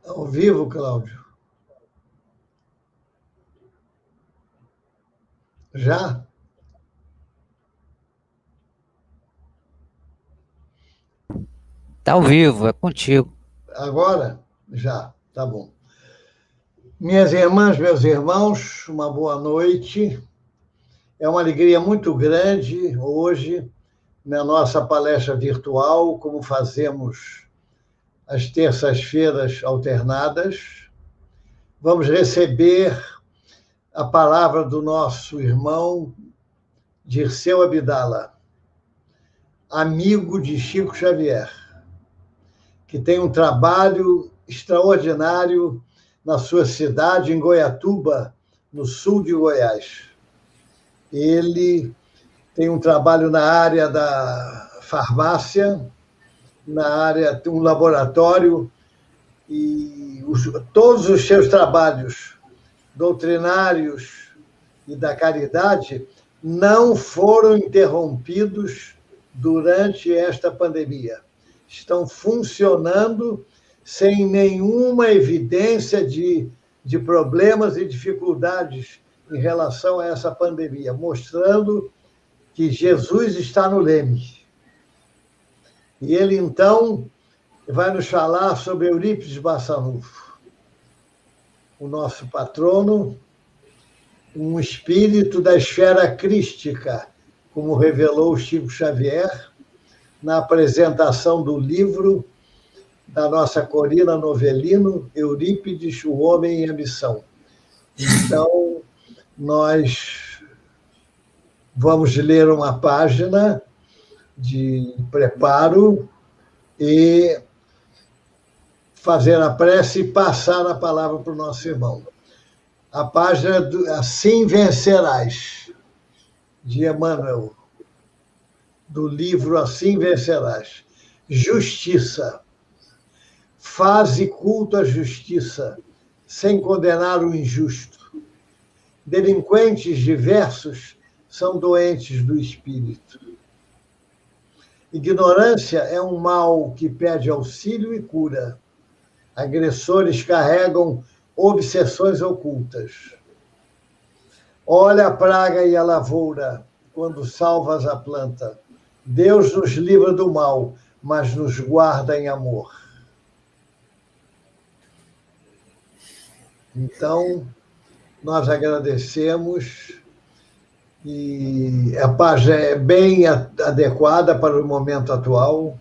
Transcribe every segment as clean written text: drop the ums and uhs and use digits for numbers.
Ao vivo, Cláudio? Já? Tá ao vivo, é contigo. Agora? Já, tá bom. Minhas irmãs, meus irmãos, uma boa noite. É uma alegria muito grande hoje, na nossa palestra virtual, como fazemos às terças-feiras alternadas. Vamos receber a palavra do nosso irmão Dirceu Abdala, amigo de Chico Xavier, que tem um trabalho extraordinário na sua cidade, em Goiatuba, no sul de Goiás. Ele tem um trabalho na área da farmácia, na área de um laboratório, e todos os seus trabalhos doutrinários e da caridade não foram interrompidos durante esta pandemia. Estão funcionando sem nenhuma evidência de problemas e dificuldades em relação a essa pandemia, mostrando que Jesus está no leme. E ele, então, vai nos falar sobre Eurípides Barçanufo, o nosso patrono, um espírito da esfera crística, como revelou Chico Xavier na apresentação do livro da nossa Corina Novelino, Eurípides, o Homem e a Missão. Então, nós vamos ler uma página de preparo e fazer a prece e passar a palavra para o nosso irmão. A página Assim Vencerás, de Emmanuel, do livro Assim Vencerás. Justiça. Faze culto à justiça, sem condenar o injusto. Delinquentes diversos são doentes do espírito. Ignorância é um mal que pede auxílio e cura. Agressores carregam obsessões ocultas. Olha a praga e a lavoura, quando salvas a planta. Deus nos livra do mal, mas nos guarda em amor. Então, nós agradecemos, e a página é bem adequada para o momento atual.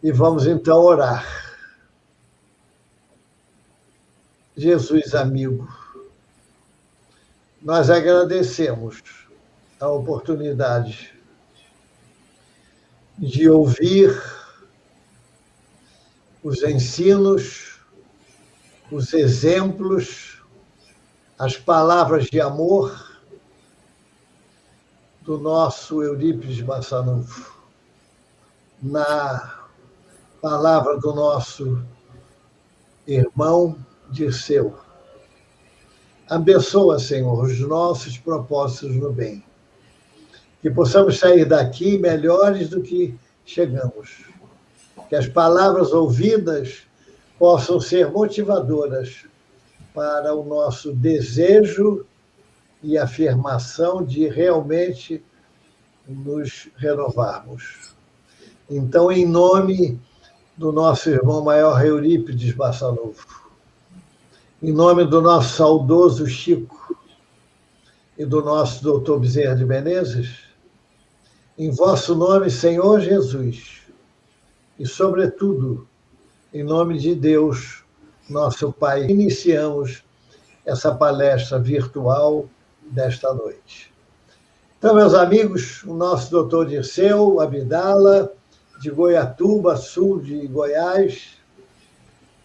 E vamos então orar. Jesus amigo, nós agradecemos a oportunidade de ouvir os ensinos, os exemplos, as palavras de amor do nosso Eurípides Barçanufo, na palavra do nosso irmão Dirceu. Abençoa, Senhor, os nossos propósitos no bem. Que possamos sair daqui melhores do que chegamos. Que as palavras ouvidas possam ser motivadoras para o nosso desejo e afirmação de realmente nos renovarmos. Então, em nome do nosso irmão maior Eurípides Barçanufo, em nome do nosso saudoso Chico e do nosso doutor Bezerra de Menezes, em vosso nome, Senhor Jesus, e, sobretudo, em nome de Deus, nosso Pai, iniciamos essa palestra virtual desta noite. Então, meus amigos, o nosso doutor Dirceu Abdala, de Goiatuba, sul de Goiás,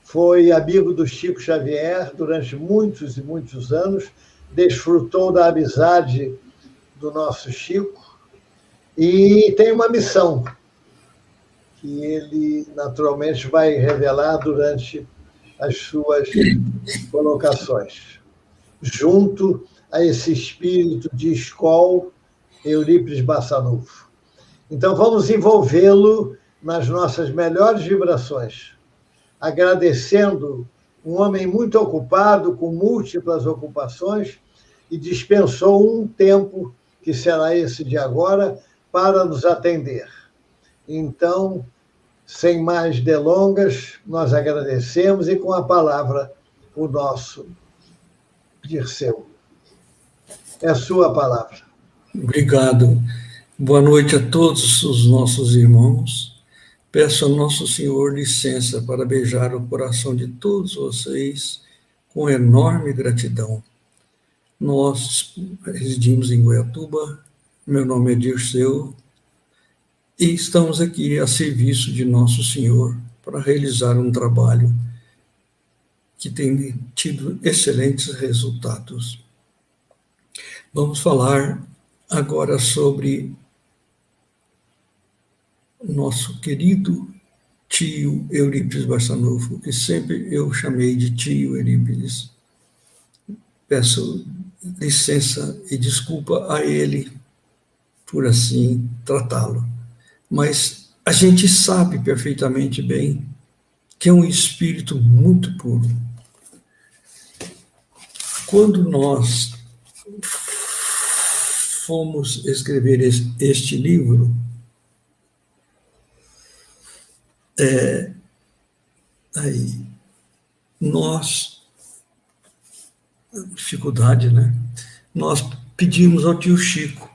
foi amigo do Chico Xavier durante muitos e muitos anos, desfrutou da amizade do nosso Chico e tem uma missão que ele naturalmente vai revelar durante as suas colocações, junto a esse espírito de escola Eurípides Barçanufo. Então, vamos envolvê-lo nas nossas melhores vibrações, agradecendo um homem muito ocupado, com múltiplas ocupações, e dispensou um tempo, que será esse de agora, para nos atender. Então, sem mais delongas, nós agradecemos e com a palavra o nosso Dirceu. É a sua palavra. Obrigado. Boa noite a todos os nossos irmãos. Peço ao nosso Senhor licença para beijar o coração de todos vocês com enorme gratidão. Nós residimos em Goiatuba, meu nome é Dirceu, e estamos aqui a serviço de nosso Senhor para realizar um trabalho que tem tido excelentes resultados. Vamos falar agora sobre nosso querido tio Eurípides Barçanufo, que sempre eu chamei de tio Eurípides. Peço licença e desculpa a ele por assim tratá-lo. Mas a gente sabe perfeitamente bem que é um espírito muito puro. Quando nós fomos escrever este livro, dificuldade, né? Nós pedimos ao tio Chico: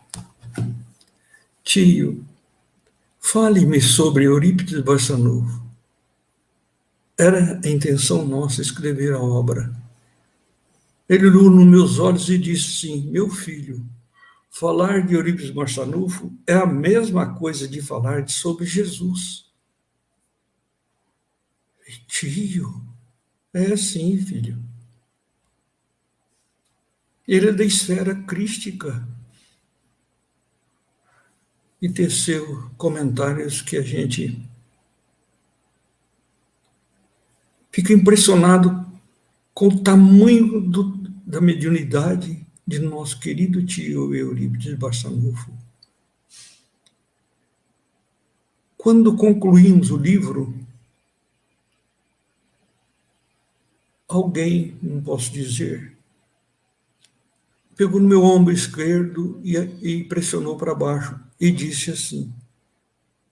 tio, fale-me sobre Eurípides Barçanufo. Era a intenção nossa escrever a obra. Ele olhou nos meus olhos e disse assim: meu filho, falar de Eurípides Barçanufo é a mesma coisa de falar sobre Jesus. Tio, é assim, filho. Ele é da esfera crística. E teceu comentários que a gente fica impressionado com o tamanho da mediunidade de nosso querido tio Eurípides Barçanufo. Quando concluímos o livro, alguém, não posso dizer, pegou no meu ombro esquerdo e pressionou para baixo e disse assim: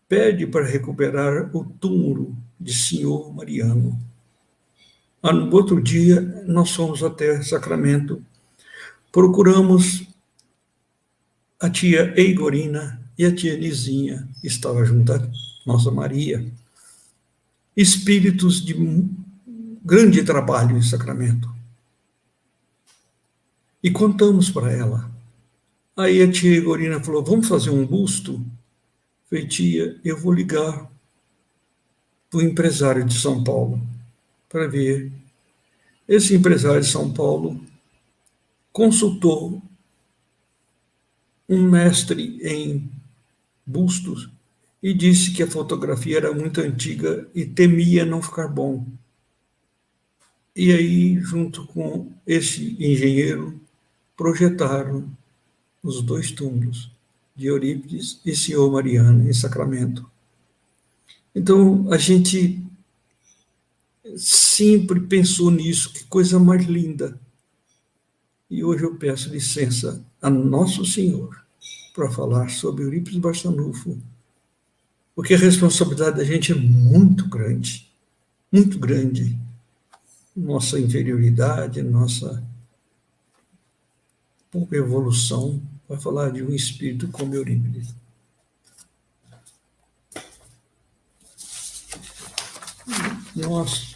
pede para recuperar o túmulo de senhor Mariano. No outro dia, nós fomos até Sacramento, procuramos a tia Eigorina e a tia Nizinha, estava junto a nossa Maria. espíritos de grande trabalho em Sacramento. E contamos para ela. Aí a tia Igorina falou, vamos fazer um busto? Falei, tia, eu vou ligar para o empresário de São Paulo para ver. Esse empresário de São Paulo consultou um mestre em bustos e disse que a fotografia era muito antiga e temia não ficar bom. E aí, junto com esse engenheiro, projetaram os 2 túmulos de Eurípides e Senhor Mariano em Sacramento. Então, a gente sempre pensou nisso, que coisa mais linda. E hoje eu peço licença a Nosso Senhor para falar sobre Eurípides Barçanufo, porque a responsabilidade da gente é muito grande, muito grande. Nossa inferioridade, nossa pouca evolução, vai falar de um espírito como Eurípides. Nossa.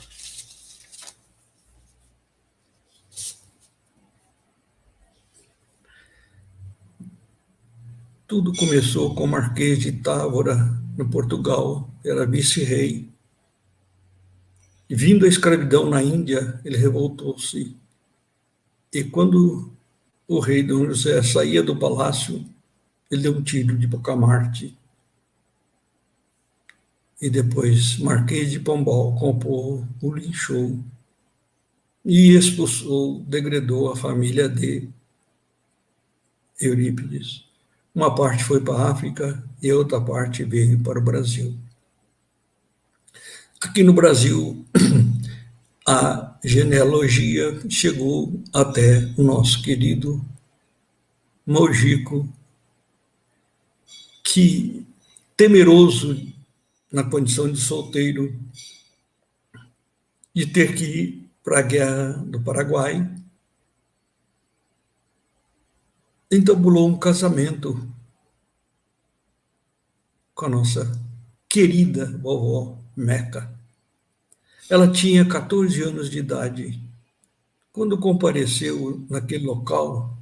Tudo começou com o Marquês de Távora, no Portugal, era vice-rei. E vindo a escravidão na Índia, ele revoltou-se. E quando o rei Dom José saía do palácio, ele deu um tiro de Bacamarte. E depois Marquês de Pombal, com o povo, o linchou. E expulsou, degradou a família de Eurípides. Uma parte foi para a África e outra parte veio para o Brasil. Aqui no Brasil, a genealogia chegou até o nosso querido Mojico, que, temeroso na condição de solteiro, de ter que ir para a Guerra do Paraguai, entabulou um casamento com a nossa querida vovó Meca. Ela tinha 14 anos de idade. Quando compareceu naquele local,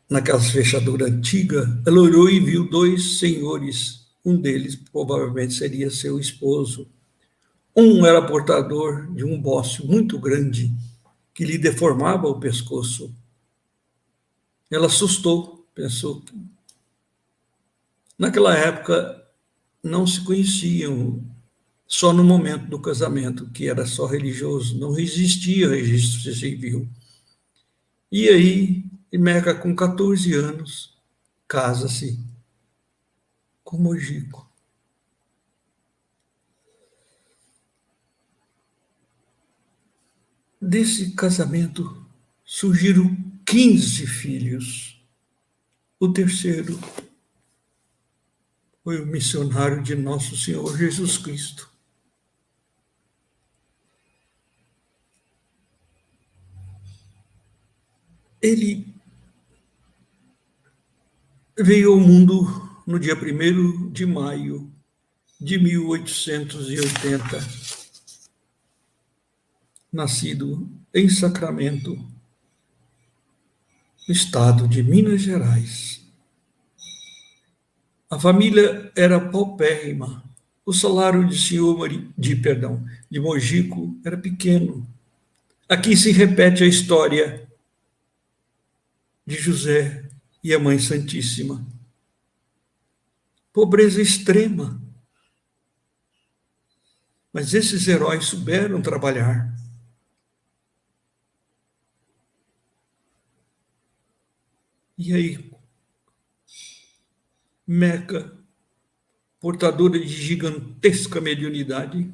naquelas fechaduras antigas, ela olhou e viu 2 senhores. Um deles provavelmente seria seu esposo. Um era portador de um bócio muito grande, que lhe deformava o pescoço. Ela assustou, pensou que... Naquela época, não se conheciam, só no momento do casamento, que era só religioso, não existia registro civil. E aí, Meca, com 14 anos, casa-se com Mojico. Desse casamento surgiram 15 filhos. O terceiro foi o missionário de Nosso Senhor Jesus Cristo. Ele veio ao mundo no dia 1º de maio de 1880, nascido em Sacramento, no estado de Minas Gerais. A família era paupérrima. O salário de Mojico era pequeno. Aqui se repete a história de José e a Mãe Santíssima. Pobreza extrema. Mas esses heróis souberam trabalhar. E aí, Meca, portadora de gigantesca mediunidade,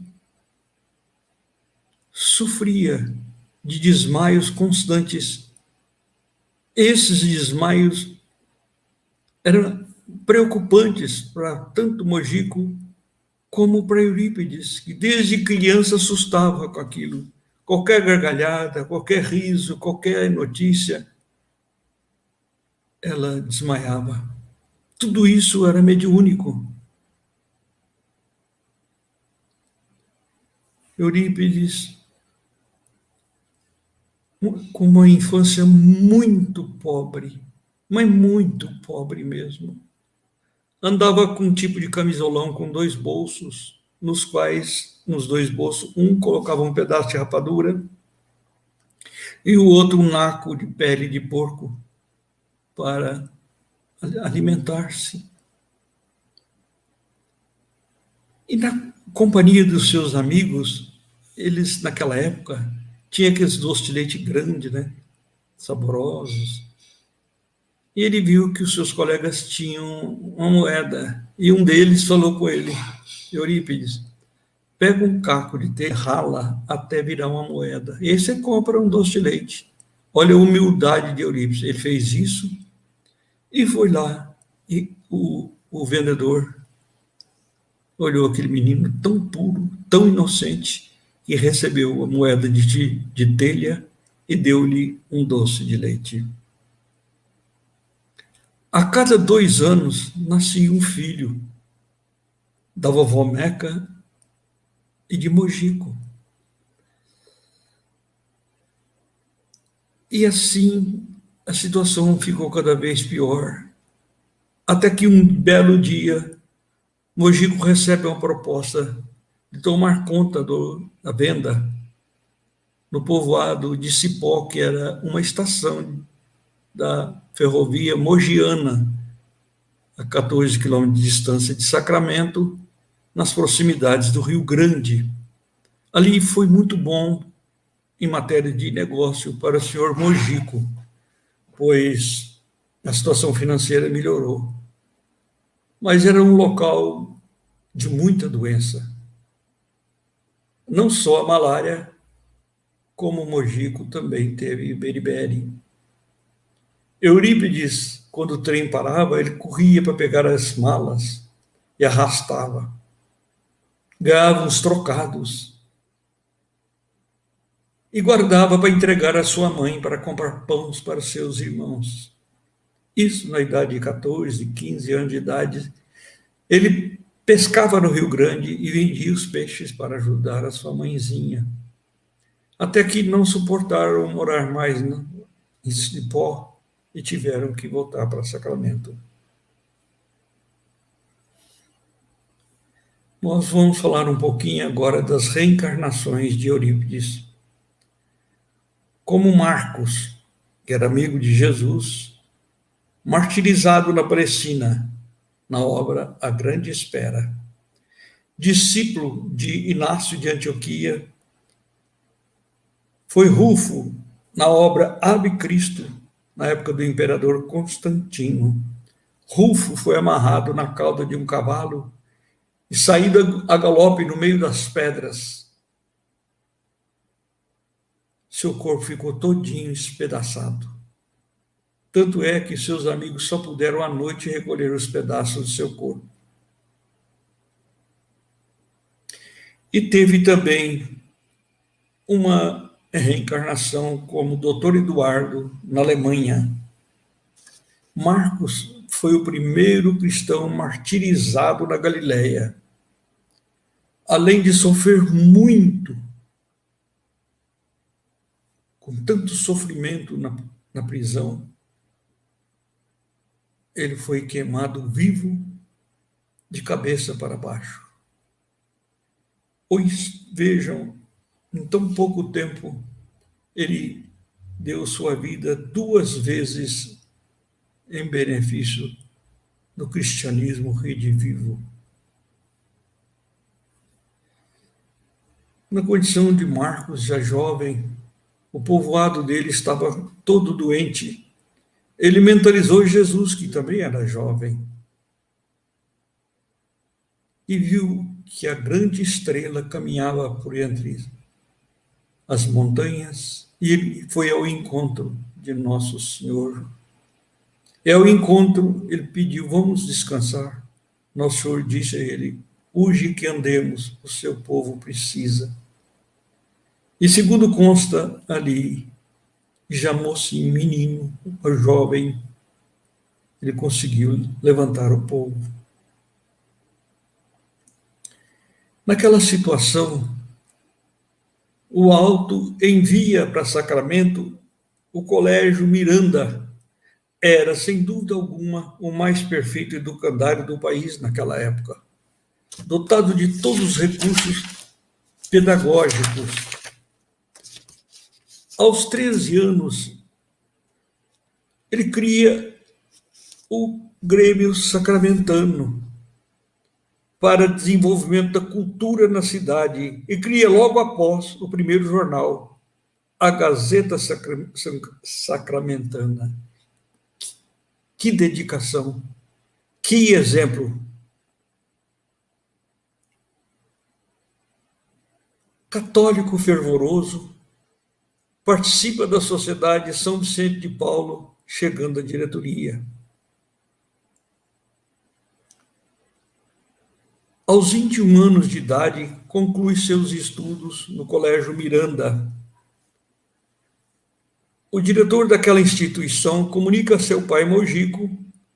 sofria de desmaios constantes. Esses desmaios eram preocupantes para tanto Mojico como para Eurípides, que desde criança assustava com aquilo. Qualquer gargalhada, qualquer riso, qualquer notícia, ela desmaiava. Tudo isso era mediúnico. Eurípides, com uma infância muito pobre, mas muito pobre mesmo. Andava com um tipo de camisolão com 2 bolsos, nos quais, nos 2 bolsos, um colocava um pedaço de rapadura e o outro um naco de pele de porco para alimentar-se. E na companhia dos seus amigos, eles, naquela época, tinha aqueles doces de leite grande, né? Saborosos. E ele viu que os seus colegas tinham uma moeda. E um deles falou com ele: Eurípides, pega um caco de telha, rala até virar uma moeda. E aí você compra um doce de leite. Olha a humildade de Eurípides. Ele fez isso e foi lá. E o vendedor olhou aquele menino tão puro, tão inocente, e recebeu a moeda de telha e deu-lhe um doce de leite. A cada 2 anos nascia um filho da vovó Meca e de Mojico. E assim a situação ficou cada vez pior, até que um belo dia Mojico recebe uma proposta de tomar conta da venda no povoado de Cipó, que era uma estação da ferrovia mogiana, a 14 quilômetros de distância de Sacramento, nas proximidades do Rio Grande. Ali foi muito bom em matéria de negócio para o senhor Mojico, pois a situação financeira melhorou. Mas era um local de muita doença. Não só a malária, como o Mojico também teve beriberi. Eurípides, quando o trem parava, ele corria para pegar as malas e arrastava. Ganhava uns trocados e guardava para entregar à sua mãe para comprar pães para seus irmãos. Isso na idade de 14, 15 anos de idade. Ele pescava no Rio Grande e vendia os peixes para ajudar a sua mãezinha. Até que não suportaram morar mais em Cipó e tiveram que voltar para Sacramento. Nós vamos falar um pouquinho agora das reencarnações de Eurípides. Como Marcos, que era amigo de Jesus, martirizado na Palestina, na obra A Grande Espera. Discípulo de Inácio de Antioquia, foi Rufo na obra Ave Cristo, na época do imperador Constantino. Rufo foi amarrado na cauda de um cavalo e saído a galope no meio das pedras. Seu corpo ficou todinho espedaçado. Tanto é que seus amigos só puderam à noite recolher os pedaços de seu corpo. E teve também uma reencarnação como Dr. Eduardo, na Alemanha. Marcos foi o primeiro cristão martirizado na Galileia. Além de sofrer muito, com tanto sofrimento na prisão, ele foi queimado vivo, de cabeça para baixo. Pois, vejam, em tão pouco tempo, ele deu sua vida 2 vezes em benefício do cristianismo redivivo. Na condição de Marcos, já jovem, o povoado dele estava todo doente. Ele mentalizou Jesus, que também era jovem, e viu que a grande estrela caminhava por entre as montanhas, e ele foi ao encontro de Nosso Senhor. E ao encontro, ele pediu: vamos descansar. Nosso Senhor disse a ele: urge que andemos, o seu povo precisa. E segundo consta ali, já mocinho, menino, jovem, ele conseguiu levantar o povo. Naquela situação, o Alto envia para Sacramento o Colégio Miranda. Era, sem dúvida alguma, o mais perfeito educandário do país naquela época, dotado de todos os recursos pedagógicos. Aos 13 anos, ele cria o Grêmio Sacramentano para desenvolvimento da cultura na cidade e cria logo após o primeiro jornal, a Gazeta Sacramentana. Que dedicação, que exemplo. Católico fervoroso, participa da Sociedade São Vicente de Paulo, chegando à diretoria. Aos 21 anos de idade, conclui seus estudos no Colégio Miranda. O diretor daquela instituição comunica a seu pai Mojico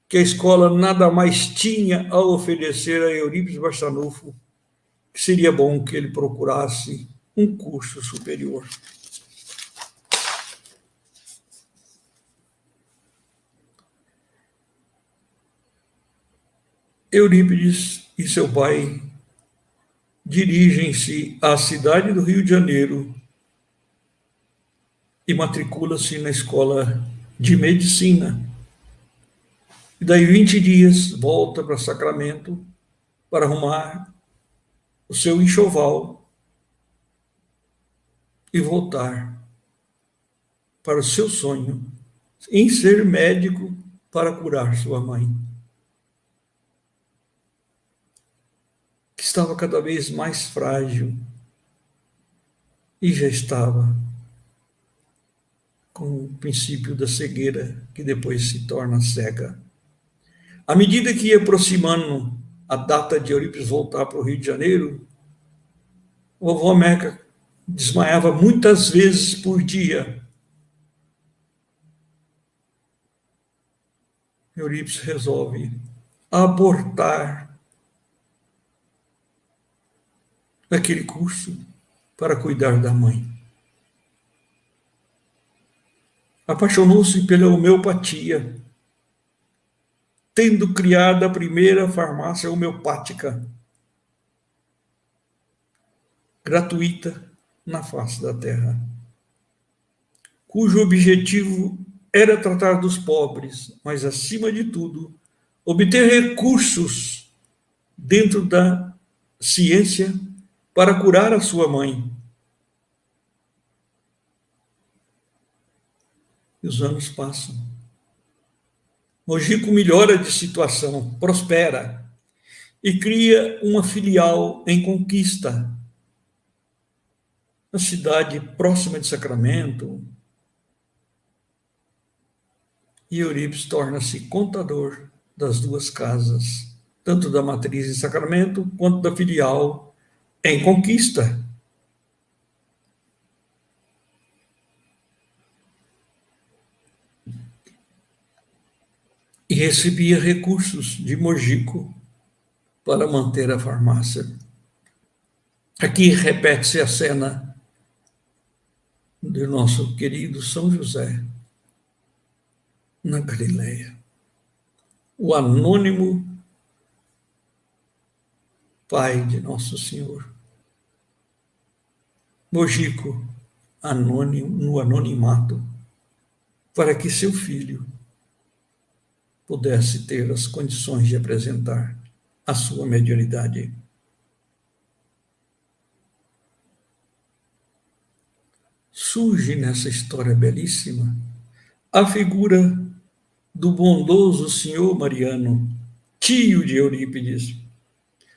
que a escola nada mais tinha a oferecer a Eurípides Barçanufo, que seria bom que ele procurasse um curso superior. Eurípides e seu pai dirigem-se à cidade do Rio de Janeiro e matricula-se na escola de medicina. E daí 20 dias volta para Sacramento para arrumar o seu enxoval e voltar para o seu sonho em ser médico para curar sua mãe, que estava cada vez mais frágil e já estava com o princípio da cegueira, que depois se torna cega. À medida que ia aproximando a data de Eurípides voltar para o Rio de Janeiro, a vovó Meca desmaiava muitas vezes por dia. Eurípides resolve abortar aquele curso para cuidar da mãe. Apaixonou-se pela homeopatia, tendo criado a primeira farmácia homeopática gratuita na face da terra, cujo objetivo era tratar dos pobres, mas, acima de tudo, obter recursos dentro da ciência para curar a sua mãe. E os anos passam. Mojico melhora de situação, prospera e cria uma filial em Conquista, na cidade próxima de Sacramento. E Eurípides torna-se contador das duas casas, tanto da matriz em Sacramento quanto da filial em Conquista. E recebia recursos de Mojico para manter a farmácia. Aqui repete-se a cena do nosso querido São José, na Galileia. O anônimo pai de Nosso Senhor. Mojico, anônimo, no anonimato, para que seu filho pudesse ter as condições de apresentar a sua mediunidade. Surge nessa história belíssima a figura do bondoso senhor Mariano, tio de Eurípides.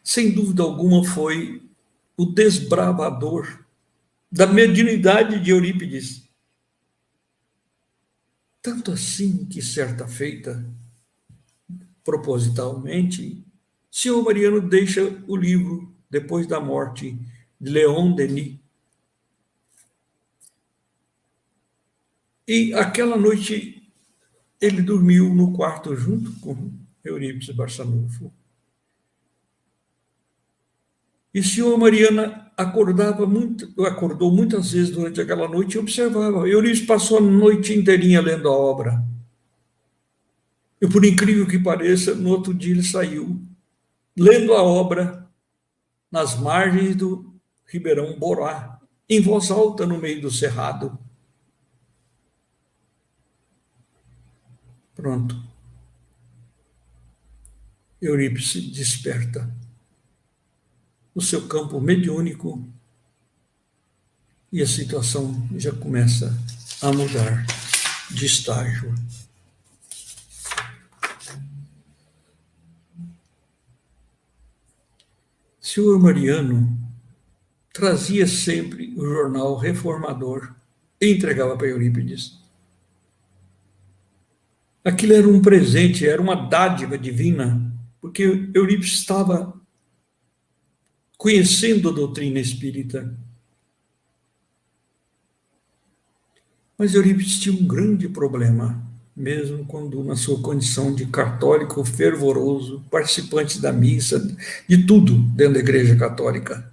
Sem dúvida alguma foi o desbravador da mediunidade de Eurípides. Tanto assim que, certa feita, propositalmente, senhor Mariano deixa o livro depois da morte de Leon Denis. E aquela noite ele dormiu no quarto junto com Eurípides Barçanufo. E senhor Mariano acordou muitas vezes durante aquela noite e observava. Eurípides passou a noite inteirinha lendo a obra. E, por incrível que pareça, no outro dia ele saiu lendo a obra nas margens do Ribeirão Borá, em voz alta no meio do cerrado. Pronto. Eurípides desperta o seu campo mediúnico e a situação já começa a mudar de estágio. O senhor Mariano trazia sempre o jornal Reformador e entregava para Eurípides. Aquilo era um presente, era uma dádiva divina, porque Eurípides estava conhecendo a doutrina espírita. Mas Eurípides tinha um grande problema, mesmo quando na sua condição de católico fervoroso, participante da missa, de tudo dentro da Igreja Católica.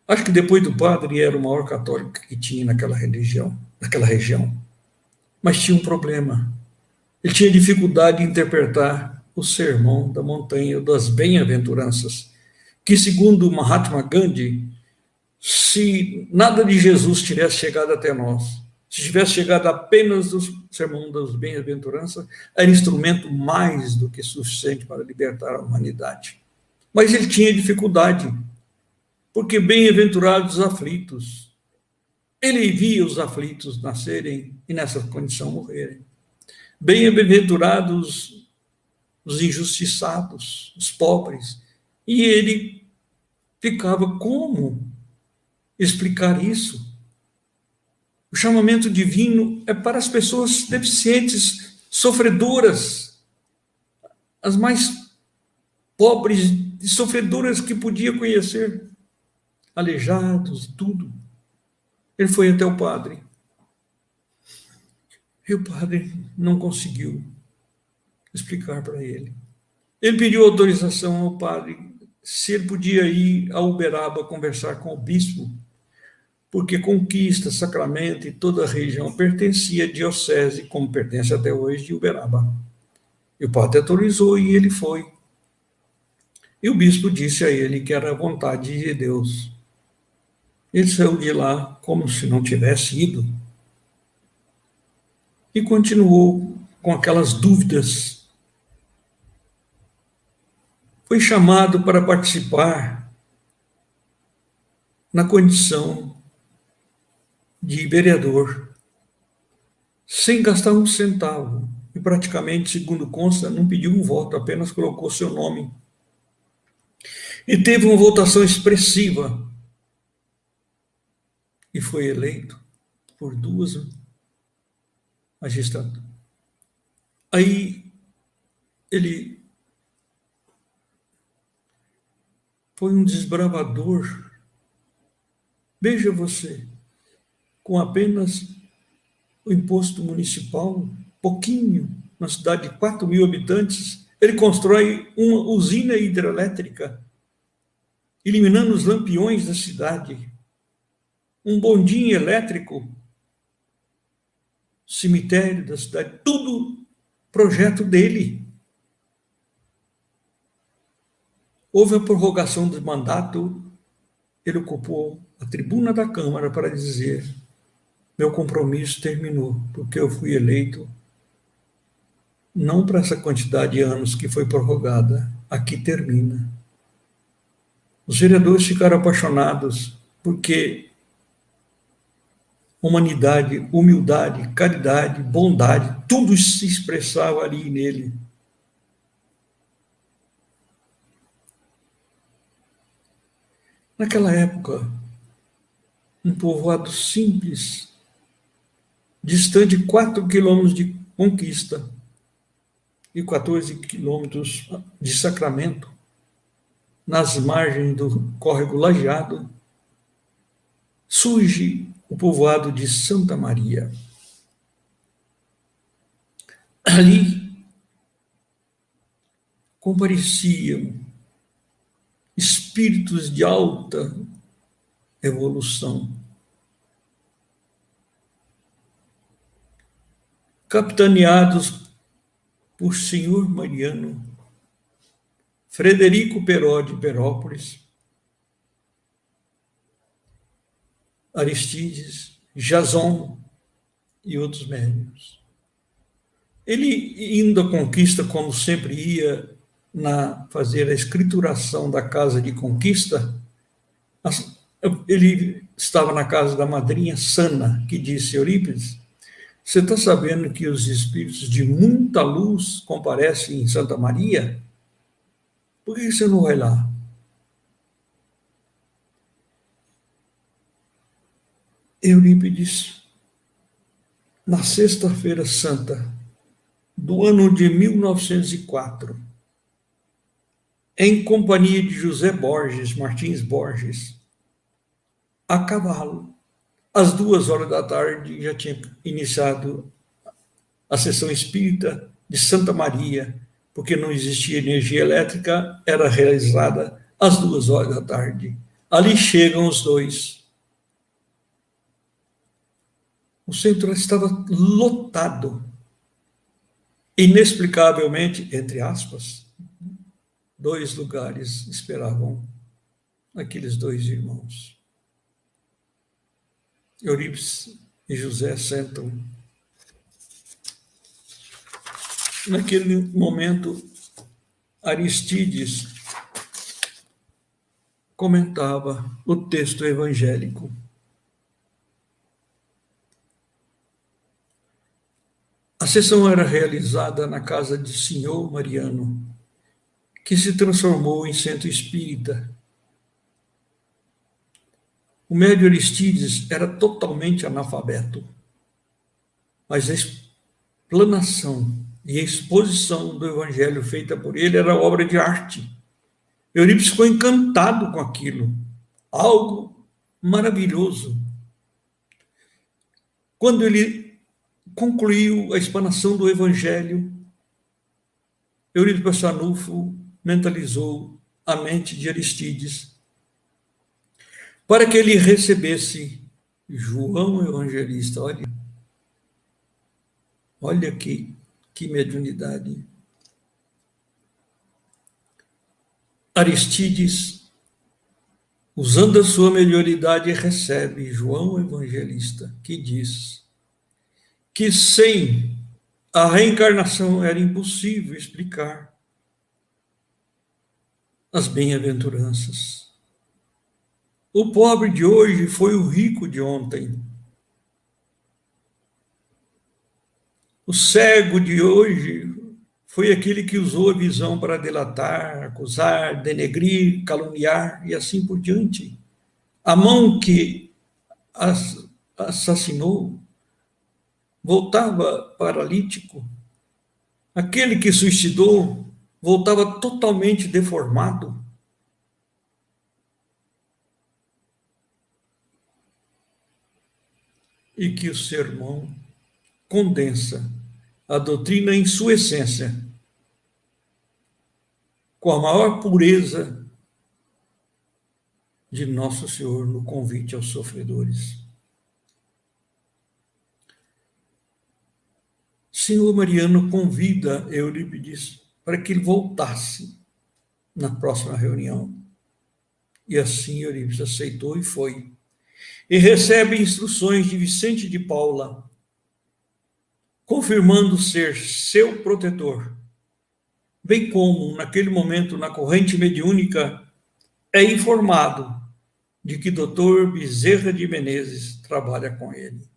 Acho que depois do padre era o maior católico que tinha naquela região. Mas tinha um problema. Ele tinha dificuldade de interpretar o sermão da montanha das bem-aventuranças, que, segundo Mahatma Gandhi, se nada de Jesus tivesse chegado até nós, se tivesse chegado apenas do sermão das bem-aventuranças, era instrumento mais do que suficiente para libertar a humanidade. Mas ele tinha dificuldade, porque bem-aventurados os aflitos. Ele via os aflitos nascerem e nessa condição morrerem. Bem-aventurados os injustiçados, os pobres. E ele ficava como explicar isso? O chamamento divino é para as pessoas deficientes, sofredoras, as mais pobres e sofredoras que podia conhecer, aleijados, tudo. Ele foi até o padre. E o padre não conseguiu explicar para ele. Ele pediu autorização ao padre se ele podia ir a Uberaba conversar com o bispo, porque Conquista, Sacramento e toda a região pertencia à diocese, como pertence até hoje, de Uberaba. E o padre autorizou e ele foi. E o bispo disse a ele que era a vontade de Deus. Ele saiu de lá como se não tivesse ido. E continuou com aquelas dúvidas. Foi chamado para participar na condição de vereador, sem gastar um centavo. E praticamente, segundo consta, não pediu um voto, apenas colocou seu nome. E teve uma votação expressiva. E foi eleito por 2 magistrados. Aí ele foi um desbravador. Veja você, com apenas o imposto municipal, pouquinho, na cidade de 4.000 habitantes, ele constrói uma usina hidrelétrica, eliminando os lampiões da cidade, um bondinho elétrico, cemitério da cidade, tudo projeto dele. Houve a prorrogação do mandato, ele ocupou a tribuna da Câmara para dizer: meu compromisso terminou, porque eu fui eleito não para essa quantidade de anos que foi prorrogada, aqui termina. Os vereadores ficaram apaixonados, porque humanidade, humildade, caridade, bondade, tudo se expressava ali nele. Naquela época, um povoado simples, distante de 4 quilômetros de Conquista e 14 quilômetros de Sacramento, nas margens do córrego Lajeado, surge o povoado de Santa Maria. Ali compareciam espíritos de alta evolução. Capitaneados por senhor Mariano, Frederico Peró de Perópolis, Aristides, Jason e outros médiuns. Ele, indo à conquista, como sempre ia fazer a escrituração da casa de conquista, ele estava na casa da madrinha Sana, que disse: Eurípides, você está sabendo que os espíritos de muita luz comparecem em Santa Maria? Por que você não vai lá? Eurípides, na Sexta-feira Santa do ano de 1904, em companhia de José Borges, Martins Borges, a cavalo, às 2 horas da tarde, já tinha iniciado a sessão espírita de Santa Maria, porque não existia energia elétrica, era realizada às 2 horas da tarde. Ali chegam os dois. O centro estava lotado. Inexplicavelmente, entre aspas, 2 lugares esperavam aqueles 2 irmãos. Eurípides e José sentam. Naquele momento, Aristides comentava o texto evangélico. A sessão era realizada na casa de senhor Mariano, que se transformou em centro espírita. O médium Aristides era totalmente analfabeto, mas a explanação e a exposição do evangelho feita por ele era obra de arte. Eurípides ficou encantado com aquilo, algo maravilhoso. Quando ele concluiu a explanação do evangelho, Eurípides Passanufo mentalizou a mente de Aristides para que ele recebesse João Evangelista. Olha que mediunidade. Aristides, usando a sua melhoridade, recebe João Evangelista, que diz que sem a reencarnação era impossível explicar as bem-aventuranças. O pobre de hoje foi o rico de ontem. O cego de hoje foi aquele que usou a visão para delatar, acusar, denegrir, caluniar e assim por diante. A mão que assassinou voltava paralítico. Aquele que suicidou voltava totalmente deformado. E que o sermão condensa a doutrina em sua essência, com a maior pureza de Nosso Senhor no convite aos sofredores. Senhor Mariano convida Eurípides para que ele voltasse na próxima reunião. E assim Eurípides aceitou e foi. E recebe instruções de Vicente de Paula, confirmando ser seu protetor, bem como, naquele momento, na corrente mediúnica, é informado de que Dr. Bezerra de Menezes trabalha com ele.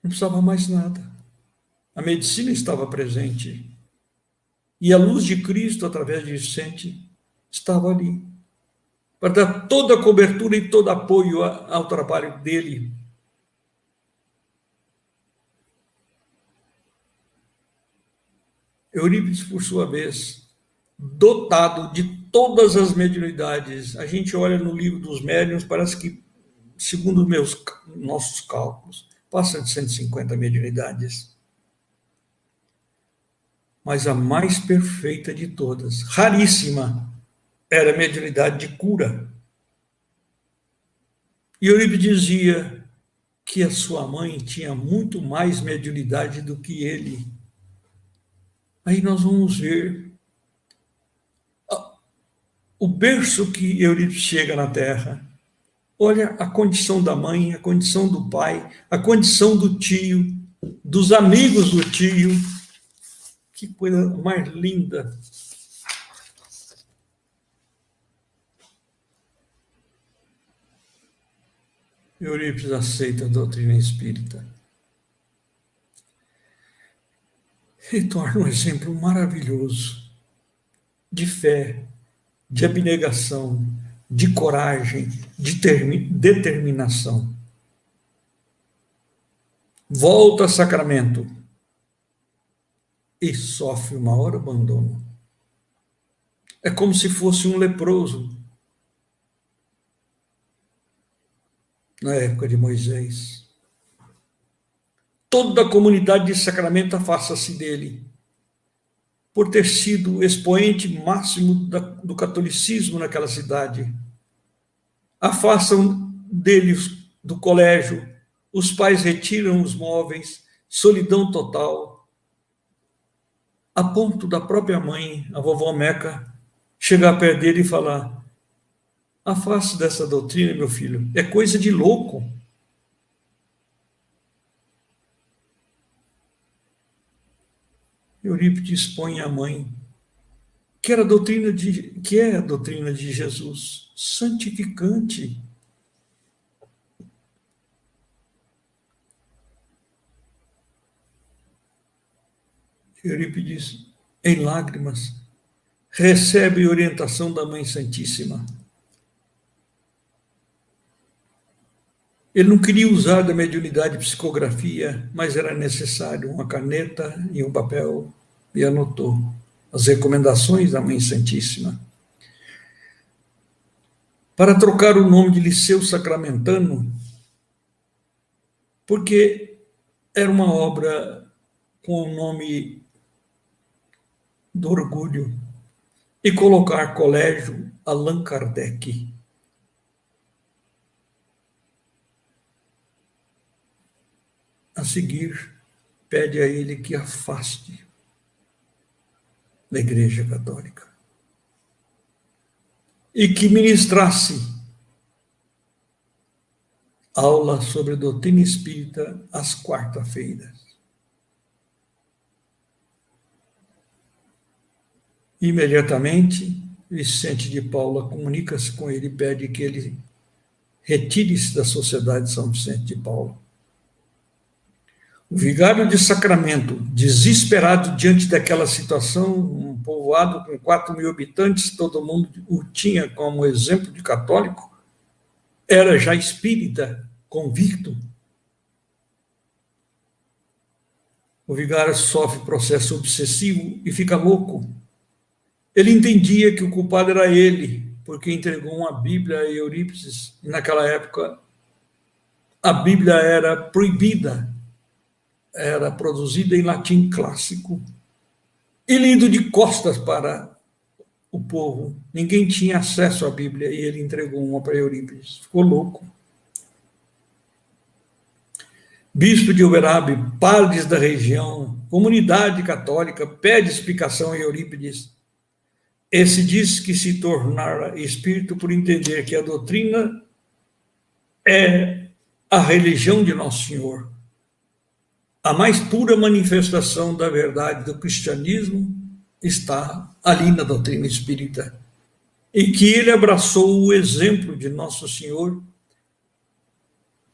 Não precisava mais nada. A medicina estava presente. E a luz de Cristo, através de Vicente, estava ali, para dar toda a cobertura e todo apoio ao trabalho dele. Eurípides, por sua vez, dotado de todas as mediunidades. A gente olha no livro dos médiuns, parece que, segundo nossos cálculos, passa de 150 mediunidades. Mas a mais perfeita de todas, raríssima, era a mediunidade de cura. E Eurípides dizia que a sua mãe tinha muito mais mediunidade do que ele. Aí nós vamos ver o berço que Eurípides chega na Terra. Olha a condição da mãe, a condição do pai, a condição do tio, dos amigos do tio. Que coisa mais linda. Eurípides aceita a doutrina espírita e torna um exemplo maravilhoso de fé, de abnegação, de coragem, de determinação. Volta a Sacramento e sofre o maior abandono. É como se fosse um leproso na época de Moisés. Toda a comunidade de Sacramento afasta-se dele, por ter sido expoente máximo do catolicismo naquela cidade. Afastam dele do colégio, os pais retiram os móveis, solidão total, a ponto da própria mãe, a vovó Meca, chegar perto dele e falar: afaste dessa doutrina, meu filho, é coisa de louco. Eurípides expõe à mãe que é a doutrina de Jesus, santificante. Eurípides, em lágrimas, recebe orientação da Mãe Santíssima. Ele não queria usar da mediunidade psicografia, mas era necessário uma caneta e um papel, e anotou as recomendações da Mãe Santíssima. Para trocar o nome de Liceu Sacramentano, porque era uma obra com o nome do orgulho, e colocar Colégio Allan Kardec. A seguir, pede a ele que afaste da Igreja Católica e que ministrasse aula sobre a doutrina espírita às quarta-feiras. Imediatamente, Vicente de Paula comunica-se com ele e pede que ele retire-se da Sociedade de São Vicente de Paula. O vigário de Sacramento, desesperado diante daquela situação, um povoado com 4.000 habitantes, todo mundo o tinha como exemplo de católico, era já espírita, convicto. O vigário sofre processo obsessivo e fica louco. Ele entendia que o culpado era ele, porque entregou uma Bíblia a Eurípides, e naquela época a Bíblia era proibida, era produzida em latim clássico e lido de costas para o povo. Ninguém tinha acesso à Bíblia e ele entregou uma para Eurípides. Ficou louco. Bispo de Uberaba, padres da região, comunidade católica, pede explicação a Eurípides. Esse diz que se tornara espírito por entender que a doutrina é a religião de Nosso Senhor, a mais pura manifestação da verdade do cristianismo está ali na doutrina espírita. E que ele abraçou o exemplo de Nosso Senhor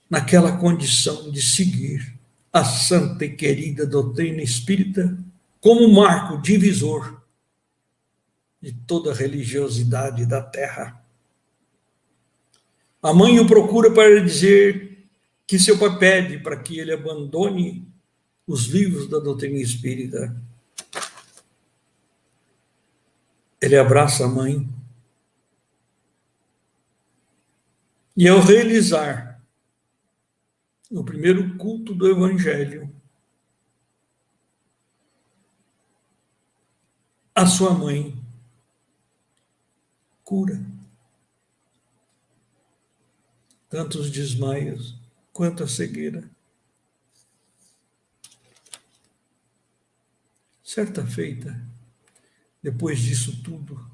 naquela condição de seguir a santa e querida doutrina espírita como marco divisor de toda a religiosidade da terra. A mãe o procura para dizer que seu pai pede para que ele abandone os livros da doutrina espírita. Ele abraça a mãe. E ao realizar o primeiro culto do Evangelho, a sua mãe cura. Tanto os desmaios quanto a cegueira. Certa feita, depois disso tudo,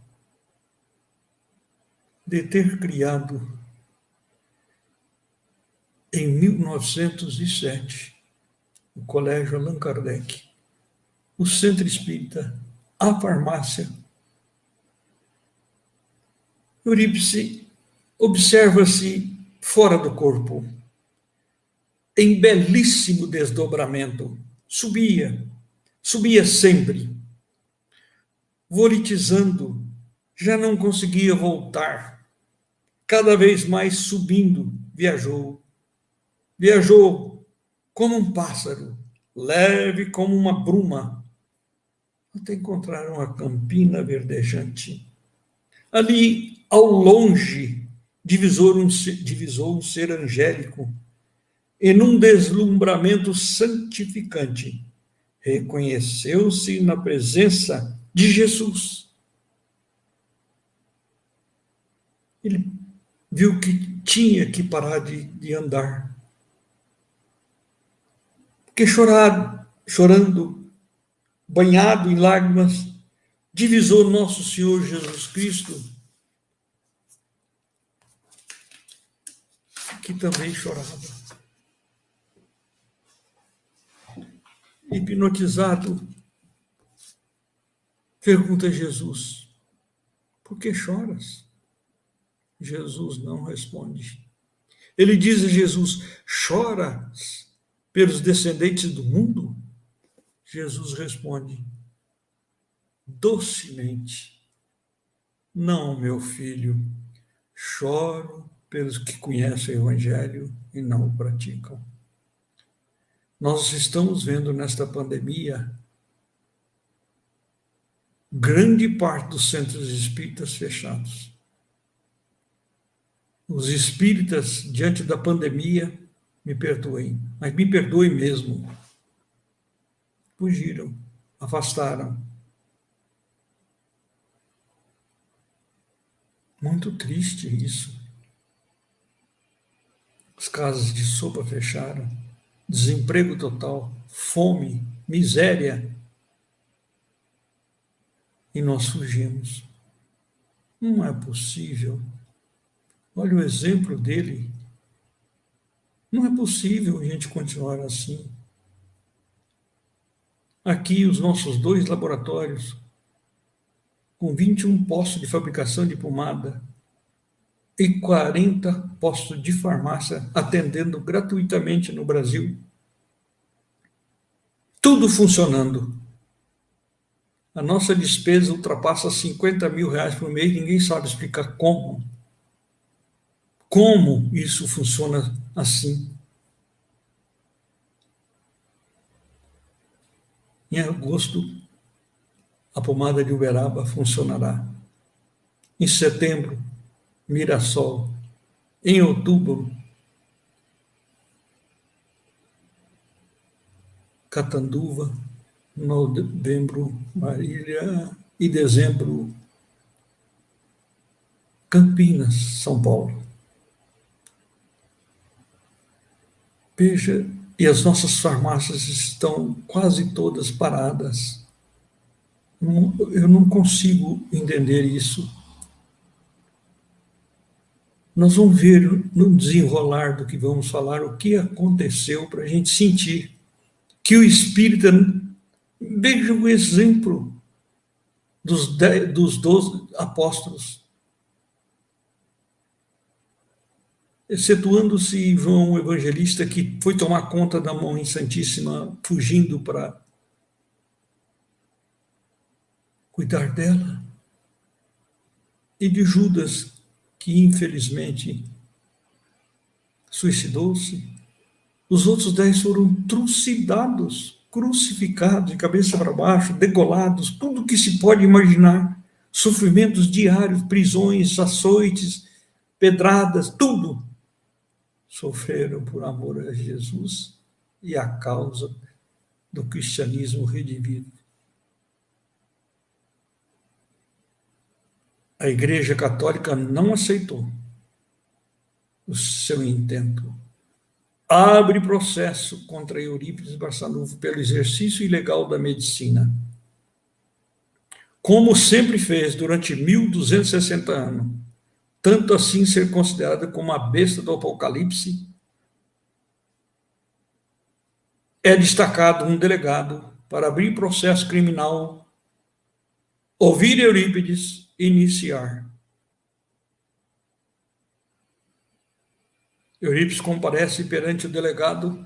de ter criado, em 1907, o Colégio Allan Kardec, o Centro Espírita, a farmácia, Eurípice observa-se fora do corpo, em belíssimo desdobramento, subia sempre, voritizando, já não conseguia voltar, cada vez mais subindo, viajou como um pássaro, leve como uma bruma, até encontrar uma campina verdejante. Ali, ao longe, divisou um ser angélico, e num deslumbramento santificante, reconheceu-se na presença de Jesus. Ele viu que tinha que parar de andar. Porque chorando, banhado em lágrimas, divisou nosso Senhor Jesus Cristo, que também chorava. Hipnotizado, pergunta a Jesus: por que choras? Jesus não responde. Ele diz a Jesus: choras pelos descendentes do mundo? Jesus responde docemente: não, meu filho, choro pelos que conhecem o Evangelho e não o praticam. Nós estamos vendo nesta pandemia grande parte dos centros espíritas fechados. Os espíritas, diante da pandemia, me perdoem, mas me perdoem mesmo. Fugiram, afastaram. Muito triste isso. As casas de sopa fecharam, desemprego total, fome, miséria. E nós fugimos. Não é possível. Olha o exemplo dele. Não é possível a gente continuar assim. Aqui, os nossos 2 laboratórios, com 21 postos de fabricação de pomada e 40 postos de farmácia atendendo gratuitamente no Brasil. Tudo funcionando. A nossa despesa ultrapassa 50 mil reais por mês, ninguém sabe explicar como. Como isso funciona assim? Em agosto, a pomada de Uberaba funcionará. Em setembro, Mirassol. Em outubro, Catanduva. Novembro, Marília. E dezembro, Campinas, São Paulo. Veja, e as nossas farmácias estão quase todas paradas. Eu não consigo entender isso. Nós vamos ver no desenrolar do que vamos falar o que aconteceu para a gente sentir que o Espírita, veja o exemplo dos 12 apóstolos, excetuando-se João o Evangelista, que foi tomar conta da Mãe Santíssima, fugindo para cuidar dela, e de Judas, que infelizmente suicidou-se. Os outros 10 foram trucidados, crucificados, de cabeça para baixo, degolados, tudo que se pode imaginar, sofrimentos diários, prisões, açoites, pedradas, tudo. Sofreram por amor a Jesus e a causa do cristianismo redivivo. A Igreja Católica não aceitou o seu intento. Abre processo contra Eurípides Barçanufo pelo exercício ilegal da medicina, como sempre fez durante 1260 anos, tanto assim ser considerada como a besta do Apocalipse. É destacado um delegado para abrir processo criminal, ouvir Eurípides e iniciar. Eurípides comparece perante o delegado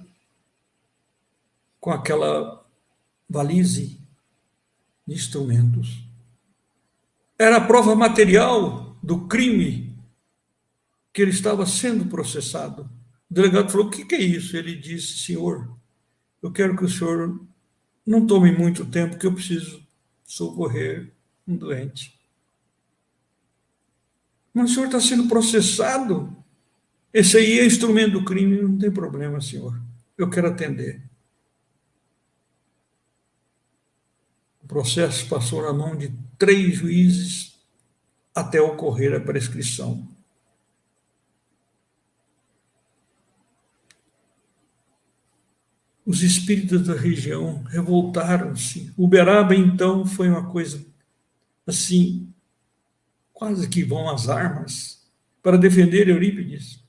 com aquela valise de instrumentos. Era a prova material do crime que ele estava sendo processado. O delegado falou: o que é isso? Ele disse: senhor, eu quero que o senhor não tome muito tempo, que eu preciso socorrer um doente. Mas o senhor está sendo processado. Esse aí é instrumento do crime, não tem problema, senhor. Eu quero atender. O processo passou na mão de 3 juízes até ocorrer a prescrição. Os espíritos da região revoltaram-se. Uberaba, então, foi uma coisa assim, quase que vão às armas para defender Eurípides.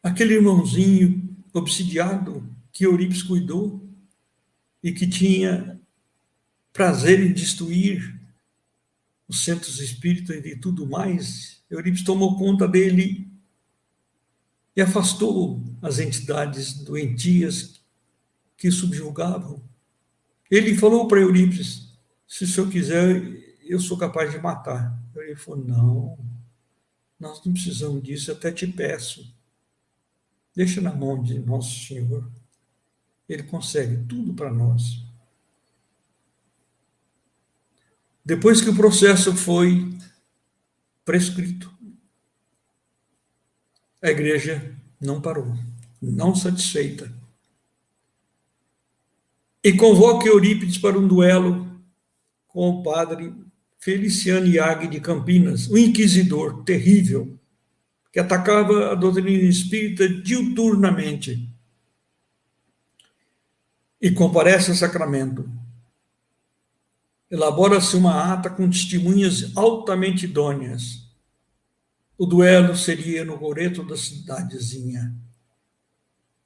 Aquele irmãozinho obsidiado que Eurípides cuidou e que tinha prazer em destruir os centros espíritas e tudo mais, Eurípides tomou conta dele e afastou as entidades doentias que subjugavam. Ele falou para Eurípides: se o senhor quiser, eu sou capaz de matar. Ele falou: não, nós não precisamos disso, eu até te peço. Deixa na mão de Nosso Senhor. Ele consegue tudo para nós. Depois que o processo foi prescrito, a igreja não parou, não satisfeita. E convoca Eurípides para um duelo com o padre Feliciano Iag de Campinas, um inquisidor terrível, que atacava a doutrina espírita diuturnamente. E comparece a Sacramento. Elabora-se uma ata com testemunhas altamente idôneas. O duelo seria no coreto da cidadezinha.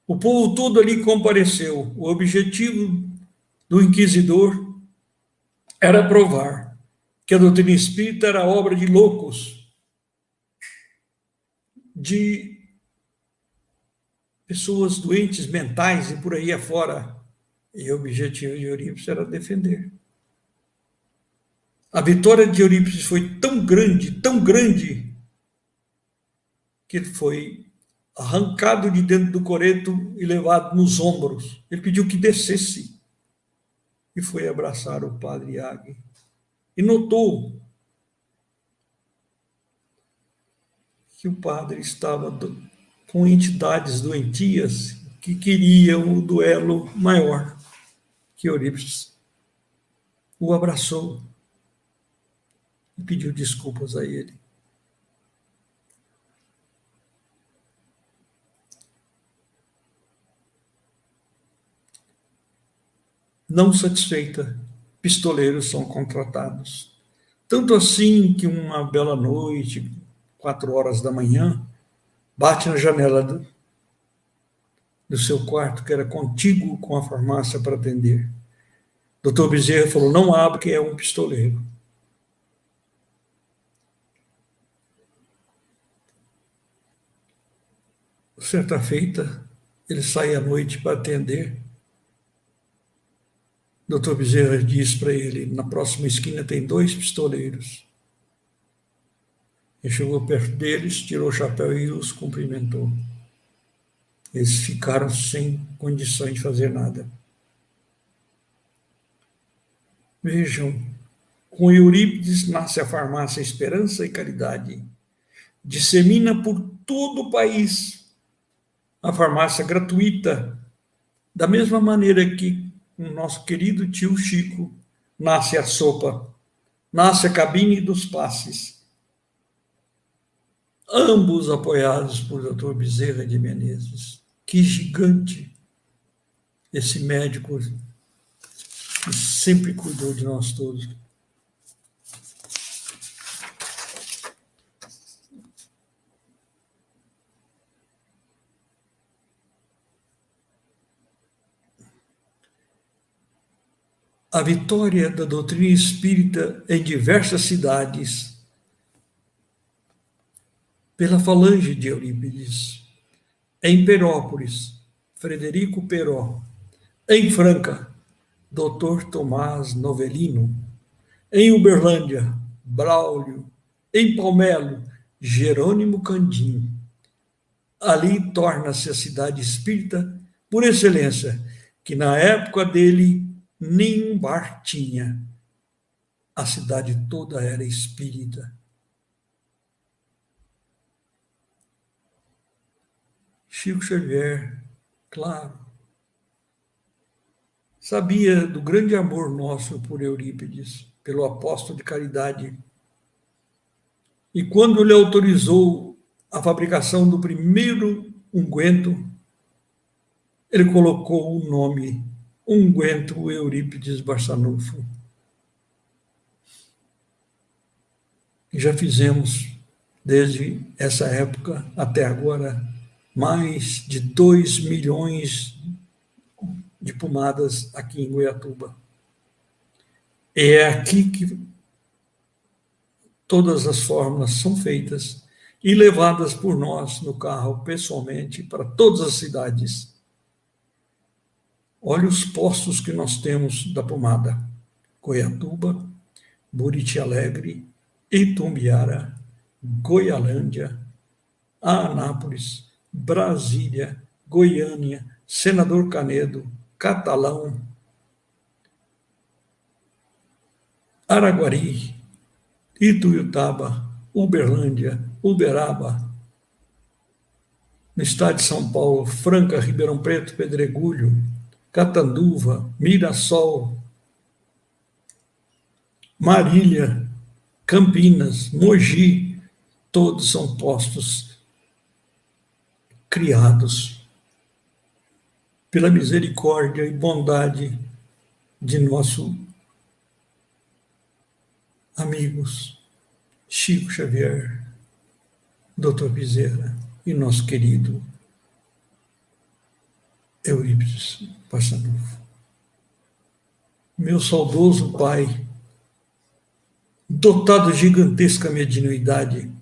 O povo todo ali compareceu. O objetivo do inquisidor era provar que a doutrina espírita era obra de loucos, de pessoas doentes mentais e por aí afora. E o objetivo de Eurípides era defender. A vitória de Eurípides foi tão grande, que ele foi arrancado de dentro do coreto e levado nos ombros. Ele pediu que descesse e foi abraçar o padre Iag. E notou que o padre estava com entidades doentias que queriam o duelo maior, que Eurípides o abraçou e pediu desculpas a ele. Não satisfeita, pistoleiros são contratados. Tanto assim que uma bela noite, 4 horas da manhã, bate na janela do seu quarto, que era contíguo com a farmácia para atender. Doutor Bezerra falou: não abre, que é um pistoleiro. Certa feita, ele sai à noite para atender. Doutor Bezerra diz para ele: na próxima esquina tem 2 pistoleiros. Ele chegou perto deles, tirou o chapéu e os cumprimentou. Eles ficaram sem condições de fazer nada. Vejam, com Eurípides nasce a farmácia Esperança e Caridade. Dissemina por todo o país a farmácia gratuita, da mesma maneira que o nosso querido tio Chico nasce a sopa nasce a cabine dos passes, ambos apoiados por Dr. Bezerra de Menezes. Que gigante esse médico que sempre cuidou de nós todos. A vitória da doutrina espírita em diversas cidades, pela falange de Eurípides, em Perópolis, Frederico Peró, em Franca, Dr. Tomás Novelino, em Uberlândia, Braulio, em Palmelo, Jerônimo Candim. Ali torna-se a cidade espírita por excelência, que na época dele nenhum bar tinha. A cidade toda era espírita. Chico Xavier, claro, sabia do grande amor nosso por Eurípides, pelo apóstolo de caridade. E quando lhe autorizou a fabricação do primeiro unguento, ele colocou o nome Unguento Eurípides Barçanufo. Já fizemos, desde essa época até agora, mais de 2 milhões de pomadas aqui em Goiatuba. É aqui que todas as fórmulas são feitas e levadas por nós no carro, pessoalmente, para todas as cidades. Olha os postos que nós temos da pomada: Goiatuba, Buriti Alegre, Itumbiara, Goialândia, Anápolis, Brasília, Goiânia, Senador Canedo, Catalão, Araguari, Ituiutaba, Uberlândia, Uberaba, no estado de São Paulo, Franca, Ribeirão Preto, Pedregulho, Catanduva, Mirassol, Marília, Campinas, Mogi, todos são postos criados pela misericórdia e bondade de nosso amigos Chico Xavier, Dr. Bezerra e nosso querido Eurípides Barçanufo. Meu saudoso pai, dotado de gigantesca mediunidade,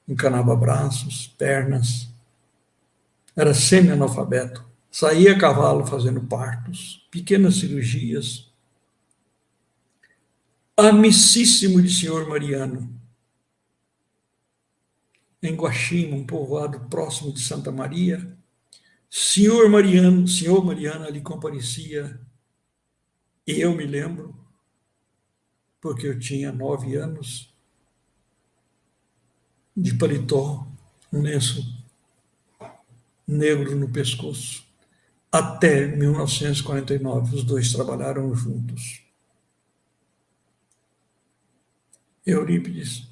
encanava braços, pernas, era semi-analfabeto, saía a cavalo fazendo partos, pequenas cirurgias. Amicíssimo de senhor Mariano, em Guaxima, um povoado próximo de Santa Maria, senhor Mariano ali comparecia, e eu me lembro, porque eu tinha 9 anos, de paletó, um lenço negro no pescoço. Até 1949, os dois trabalharam juntos. Eurípides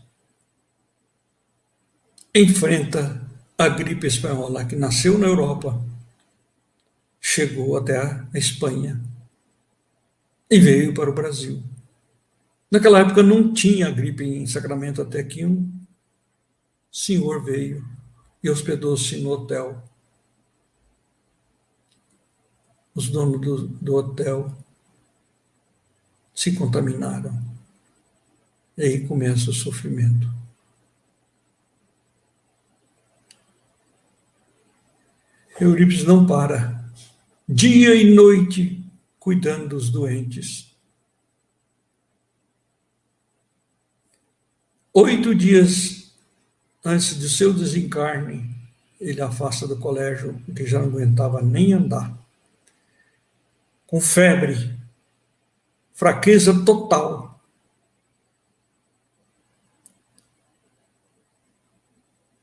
enfrenta a gripe espanhola, que nasceu na Europa, chegou até a Espanha e veio para o Brasil. Naquela época não tinha gripe em Sacramento, até que um senhor veio e hospedou-se no hotel. Os donos do hotel se contaminaram. E aí começa o sofrimento. Eurípides não para, dia e noite, cuidando dos doentes. 8 dias antes de seu desencarne, ele afasta do colégio, porque já não aguentava nem andar. Com febre, fraqueza total.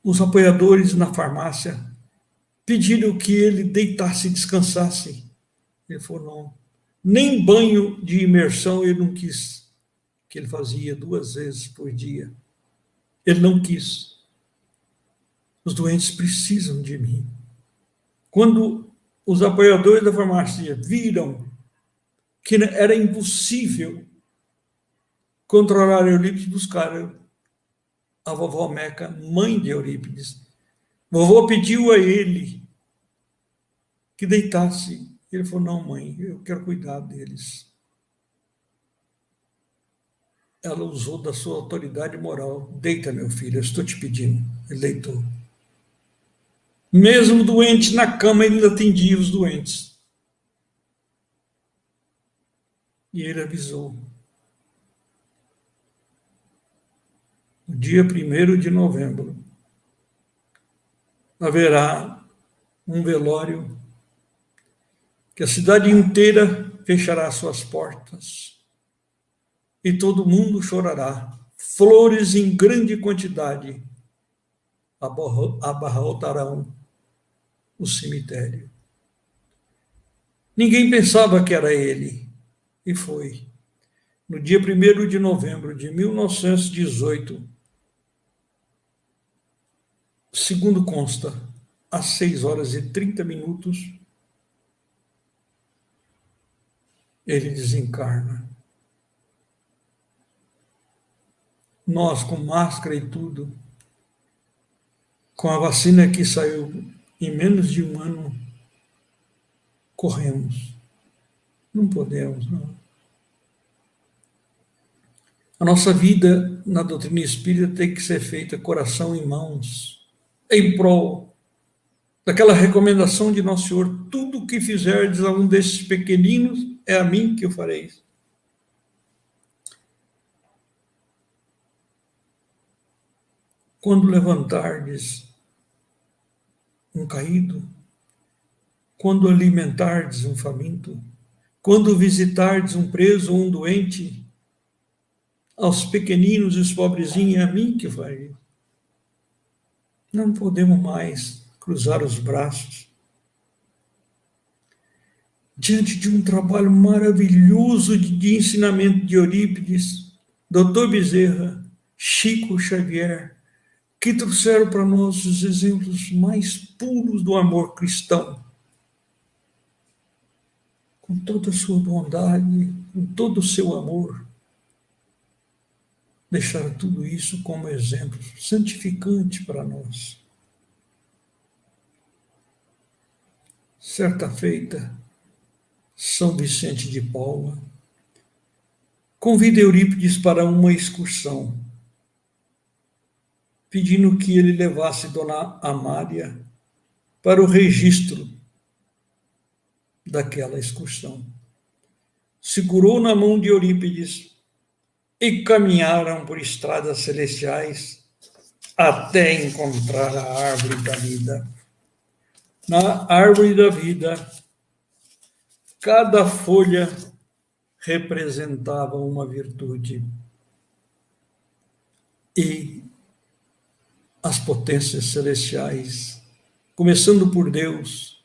Os apoiadores na farmácia pediram que ele deitasse e descansasse. Ele falou, não. Nem banho de imersão ele não quis. que ele fazia 2 vezes por dia. Ele não quis. Os doentes precisam de mim. Quando os apoiadores da farmácia viram que era impossível controlar Eurípides, buscaram a vovó Meca, mãe de Eurípides. Vovó pediu a ele que deitasse. Ele falou, não, mãe, eu quero cuidar deles. Ela usou da sua autoridade moral. Deita, meu filho, eu estou te pedindo. Ele deitou. Mesmo doente na cama, ele atendia os doentes. E ele avisou. No dia 1º de novembro, haverá um velório que a cidade inteira fechará suas portas e todo mundo chorará. Flores em grande quantidade abarrotarão o cemitério. Ninguém pensava que era ele, e foi. No dia 1º de novembro de 1918, segundo consta, às 6h30, ele desencarna. Nós, com máscara e tudo, com a vacina que saiu em menos de 1 ano, corremos. Não podemos, não. A nossa vida na doutrina espírita tem que ser feita coração em mãos, em prol daquela recomendação de Nosso Senhor: tudo o que fizerdes a um desses pequeninos, é a mim que o fareis. Quando levantardes um caído, quando alimentardes um faminto, quando visitardes um preso ou um doente, aos pequeninos e os pobrezinhos, é a mim que farei. Não podemos mais cruzar os braços. Diante de um trabalho maravilhoso de ensinamento de Eurípides, Dr. Bezerra, Chico Xavier, que trouxeram para nós os exemplos mais puros do amor cristão, com toda a sua bondade, com todo o seu amor, deixaram tudo isso como exemplo santificante para nós. Certa feita, São Vicente de Paula convida Eurípides para uma excursão, pedindo que ele levasse Dona Amália para o registro daquela excursão. Segurou na mão de Eurípides e caminharam por estradas celestiais até encontrar a árvore da vida. Na árvore da vida, cada folha representava uma virtude. E as potências celestiais, começando por Deus,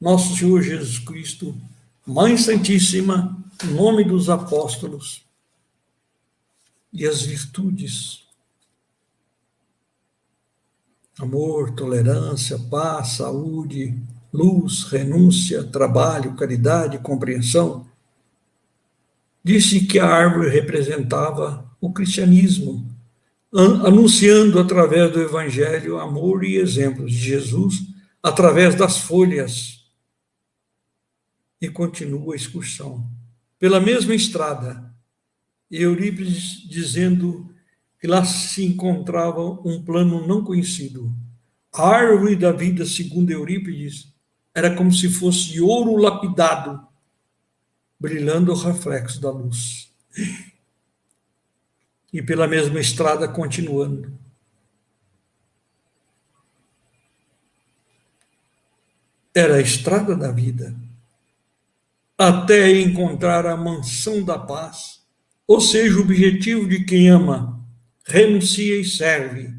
nosso Senhor Jesus Cristo, Mãe Santíssima, nome dos apóstolos, e as virtudes: amor, tolerância, paz, saúde, luz, renúncia, trabalho, caridade, compreensão. Disse que a árvore representava o cristianismo, anunciando através do Evangelho amor e exemplos de Jesus, através das folhas. E continua a excursão pela mesma estrada, e Eurípides dizendo que lá se encontrava um plano não conhecido. A árvore da vida, segundo Eurípides, era como se fosse ouro lapidado, brilhando o reflexo da luz. E pela mesma estrada continuando. Era a estrada da vida, até encontrar a mansão da paz, ou seja, o objetivo de quem ama, renuncia e serve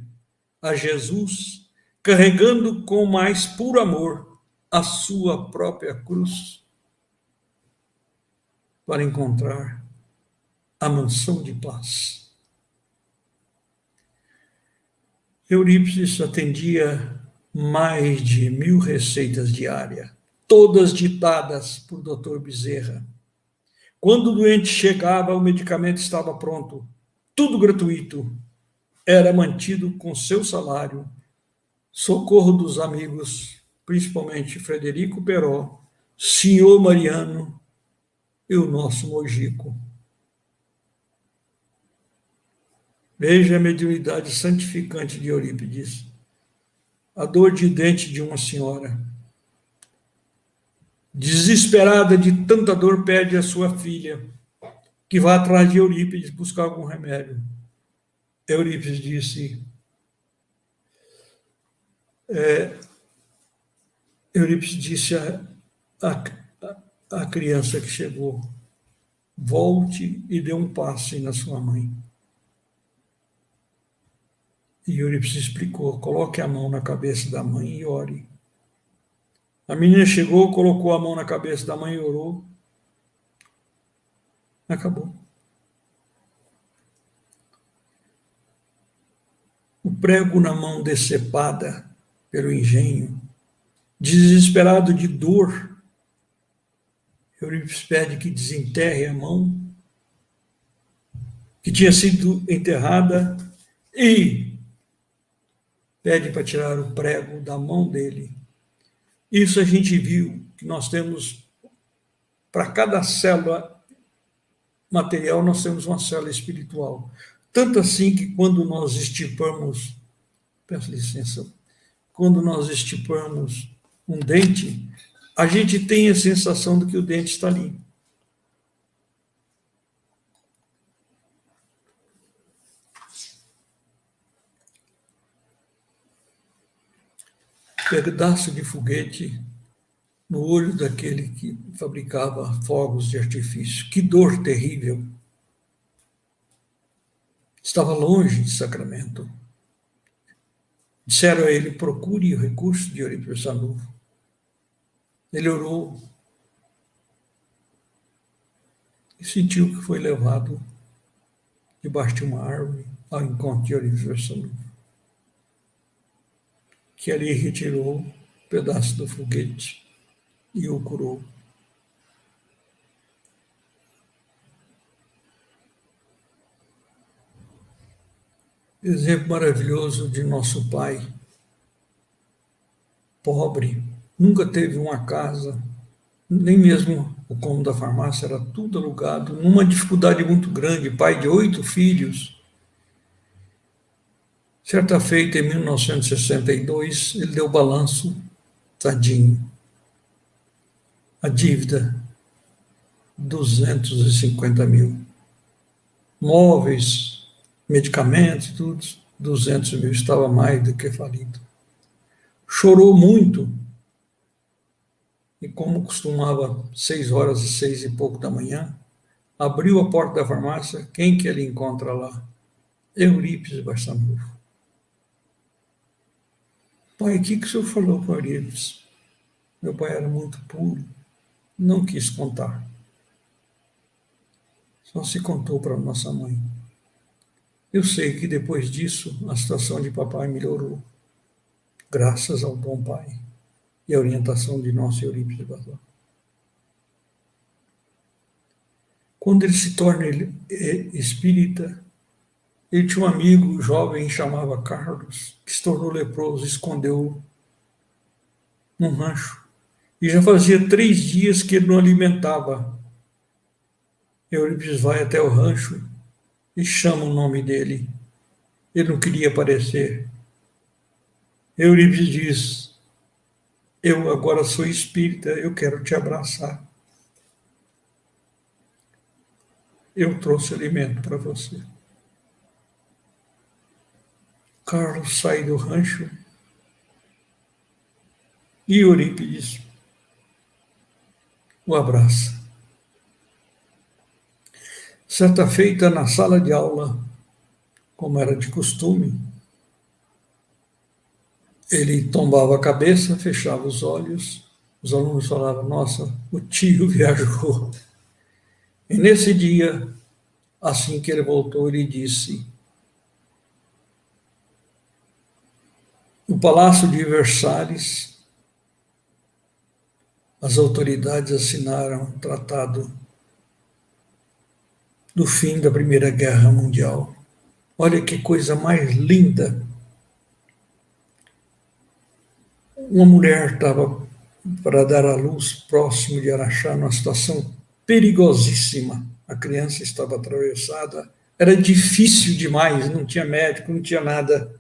a Jesus, carregando com mais puro amor a sua própria cruz, para encontrar a mansão de paz. Eurípides atendia mais de 1000 receitas diárias, todas ditadas por Dr. Bezerra. Quando o doente chegava, o medicamento estava pronto, tudo gratuito. Era mantido com seu salário, socorro dos amigos, principalmente Frederico Peró, Senhor Mariano e o nosso Mojico. Veja a mediunidade santificante de Eurípides. A dor de dente de uma senhora. Desesperada de tanta dor, pede a sua filha que vá atrás de Eurípides buscar algum remédio. Eurípides disse, à criança que chegou, volte e dê um passe na sua mãe. E Eurípides explicou, coloque a mão na cabeça da mãe e ore. A menina chegou, colocou a mão na cabeça da mãe e orou. Acabou. O prego na mão decepada pelo engenho, desesperado de dor, Eurípides pede que desenterre a mão, que tinha sido enterrada, e pede para tirar o prego da mão dele. Isso a gente viu, que nós temos, para cada célula material, nós temos uma célula espiritual. Tanto assim que quando nós estipamos, peço licença, quando nós estipamos um dente, a gente tem a sensação de que o dente está ali. Pedaço de foguete no olho daquele que fabricava fogos de artifício. Que dor terrível! Estava longe de Sacramento. Disseram a ele, procure o recurso de Eurípides Barçanufo. Ele orou e sentiu que foi levado debaixo de uma árvore ao encontro de Eurípides Barçanufo, que ali retirou um pedaço do foguete e o curou. Exemplo maravilhoso de nosso pai, pobre, nunca teve uma casa, nem mesmo o cômodo da farmácia, era tudo alugado, numa dificuldade muito grande, pai de 8 filhos. Certa feita, em 1962, ele deu balanço, tadinho. A dívida, 250 mil. Móveis, medicamentos, tudo, 200 mil, estava mais do que falido. Chorou muito. E como costumava, 6h e 6 e pouco da manhã, abriu a porta da farmácia, quem que ele encontra lá? Eurípides Barçanufo. Pai, o que o senhor falou com Eurípides? Meu pai era muito puro, não quis contar. Só se contou para nossa mãe. Eu sei que depois disso, a situação de papai melhorou, graças ao bom pai e à orientação de nosso Eurípides Barçanufo. Quando ele se torna espírita, ele tinha um amigo jovem, chamava Carlos, que se tornou leproso, escondeu num rancho. E já fazia 3 dias que ele não alimentava. Eurípides vai até o rancho e chama o nome dele. Ele não queria aparecer. Eurípides diz, eu agora sou espírita, eu quero te abraçar. Eu trouxe alimento para você. Carlos sai do rancho e Eurípides o abraça. Certa feita, na sala de aula, como era de costume, ele tombava a cabeça, fechava os olhos, os alunos falavam, nossa, o tio viajou. E nesse dia, Assim que ele voltou, ele disse: no Palácio de Versalhes, as autoridades assinaram um tratado do fim da Primeira Guerra Mundial. Olha que coisa mais linda. Uma mulher estava para dar à luz próximo de Araxá, numa situação perigosíssima. A criança estava atravessada, era difícil demais, não tinha médico, não tinha nada.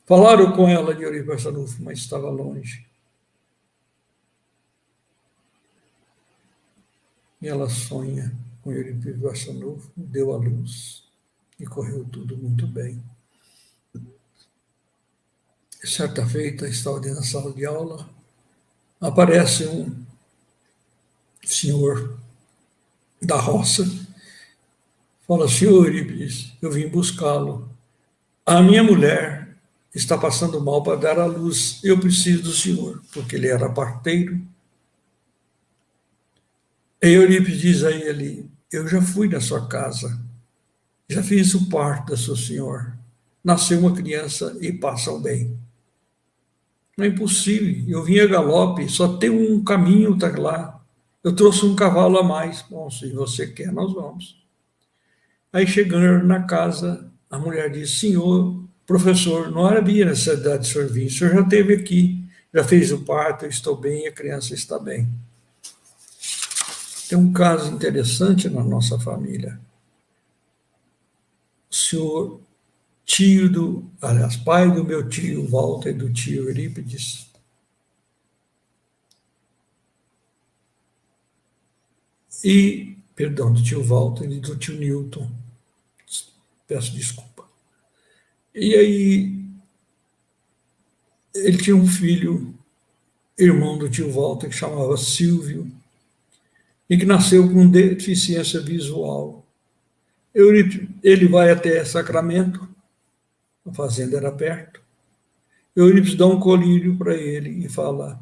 Falaram com ela de Euripe Barçanufo, mas estava longe. E ela sonha com Euripe Barçanufo, deu à luz e correu tudo muito bem. Certa feita, estava dentro da sala de aula, aparece um senhor da roça, fala: senhor Eurípides, eu vim buscá-lo. A minha mulher está passando mal para dar à luz, eu preciso do senhor, porque ele era parteiro. E Eurípides diz a ele: eu já fui na sua casa, já fiz o parto da sua senhora, nasceu uma criança e passa o bem. Não é impossível, eu vim a galope, só tem um caminho, tá lá. Eu trouxe um cavalo a mais. Bom, se você quer, nós vamos. Aí chegando na casa, a mulher disse: senhor, professor, não havia necessidade de senhor vir, o senhor já esteve aqui, já fez o parto, eu estou bem, a criança está bem. Tem um caso interessante na nossa família. O senhor pai do meu tio Walter e do tio Eurípides, do tio Walter e do tio Newton, peço desculpa. E aí, ele tinha um filho, irmão do tio Walter, que chamava Silvio, e que nasceu com deficiência visual. Ele vai até Sacramento, a fazenda era perto. Eurípides dá um colírio para ele e fala: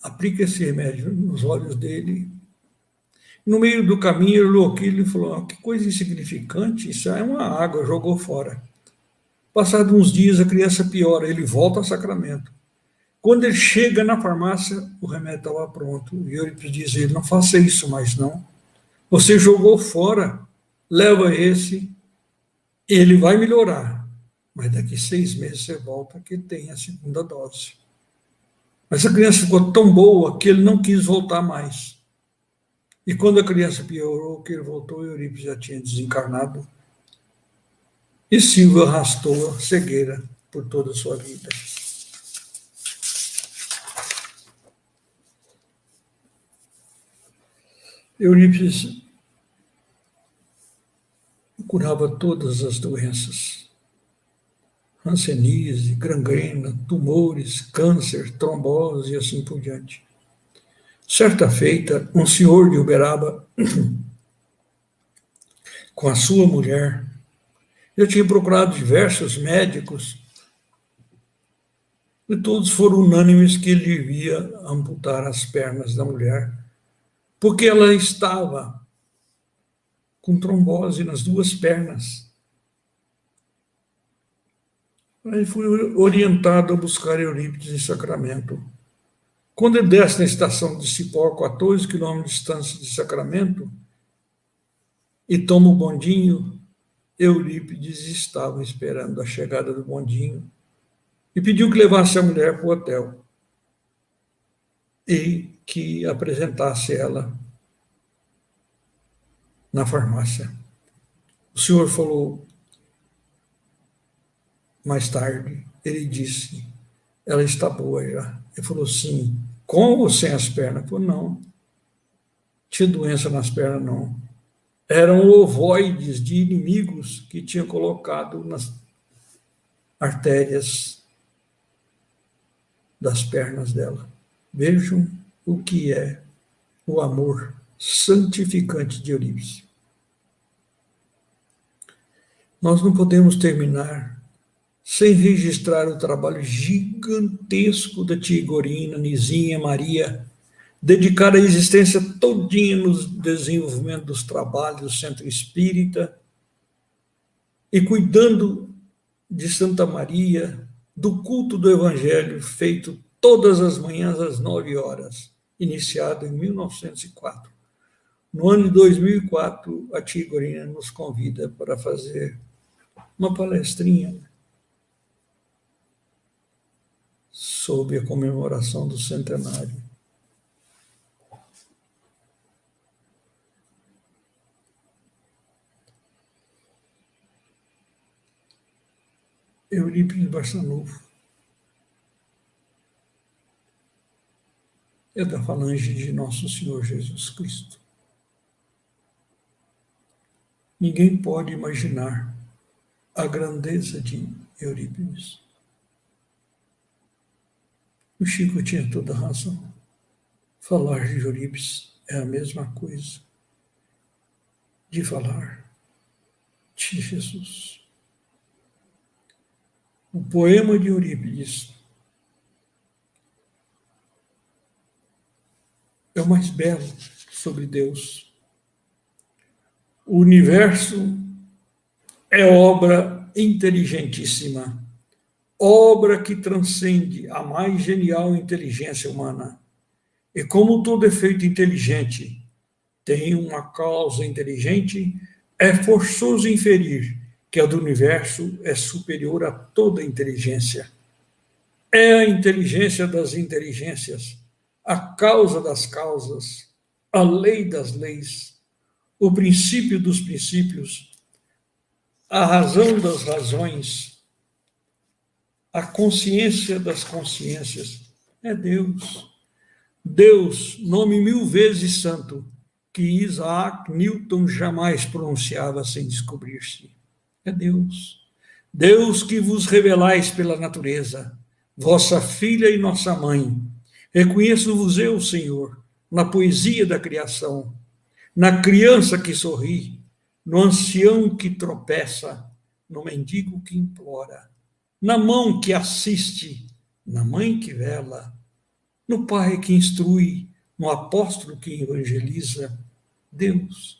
aplica esse remédio nos olhos dele. No meio do caminho, ele olhou aquilo e falou: que coisa insignificante, isso é uma água, jogou fora. Passados uns dias, a criança piora, ele volta a Sacramento. Quando ele chega na farmácia, o remédio estava pronto. E Eurípides diz a ele: não faça isso mais não. Você jogou fora, leva esse, ele vai melhorar. Mas daqui 6 meses você volta que tem a segunda dose. Mas a criança ficou tão boa que ele não quis voltar mais. E quando a criança piorou, que ele voltou, Eurípides já tinha desencarnado. E Silvio arrastou a cegueira por toda a sua vida. Eurípides curava todas as doenças: hanseníase, gangrena, tumores, câncer, trombose e assim por diante. Certa feita, um senhor de Uberaba, com a sua mulher, eu tinha procurado diversos médicos e todos foram unânimes que ele devia amputar as pernas da mulher, porque ela estava com trombose nas 2 pernas. Aí fui orientado a buscar Eurípides em Sacramento. Quando ele desce na estação de Cipó, 14 quilômetros de distância de Sacramento, e toma o bondinho, Eurípides estava esperando a chegada do bondinho e pediu que levasse a mulher para o hotel e que apresentasse ela na farmácia. O senhor falou mais tarde, ele disse: ela está boa já. Ele falou: sim. Com ou sem as pernas? Ele falou: não. Tinha doença nas pernas, não. Eram ovoides de inimigos que tinham colocado nas artérias das pernas dela. Vejam o que é o amor santificante de Eurípides. Nós não podemos terminar sem registrar o trabalho gigantesco da tia Igorina, Nizinha, Maria, dedicar a existência todinha no desenvolvimento dos trabalhos do Centro Espírita e cuidando de Santa Maria, do culto do Evangelho feito todas as manhãs às 9 horas, iniciado em 1904. No ano de 2004, a tia Gorina nos convida para fazer uma palestrinha sobre a comemoração do centenário. Eurípides Barçanufo é da falange de Nosso Senhor Jesus Cristo. Ninguém pode imaginar a grandeza de Eurípides. O Chico tinha toda a razão. Falar de Eurípides é a mesma coisa de falar de Jesus. O poema de Eurípides é o mais belo sobre Deus. O universo é obra inteligentíssima, obra que transcende a mais genial inteligência humana. E como todo efeito inteligente tem uma causa inteligente, é forçoso inferir que a do universo é superior a toda inteligência. É a inteligência das inteligências, a causa das causas, a lei das leis, o princípio dos princípios, a razão das razões, a consciência das consciências. É Deus. Deus, nome 1000 vezes santo, que Isaac Newton jamais pronunciava sem descobrir-se. É Deus. Deus que vos revelais pela natureza, vossa filha e nossa mãe. Reconheço-vos eu, Senhor, na poesia da criação, na criança que sorri, no ancião que tropeça, no mendigo que implora, na mão que assiste, na mãe que vela, no pai que instrui, no apóstolo que evangeliza. Deus,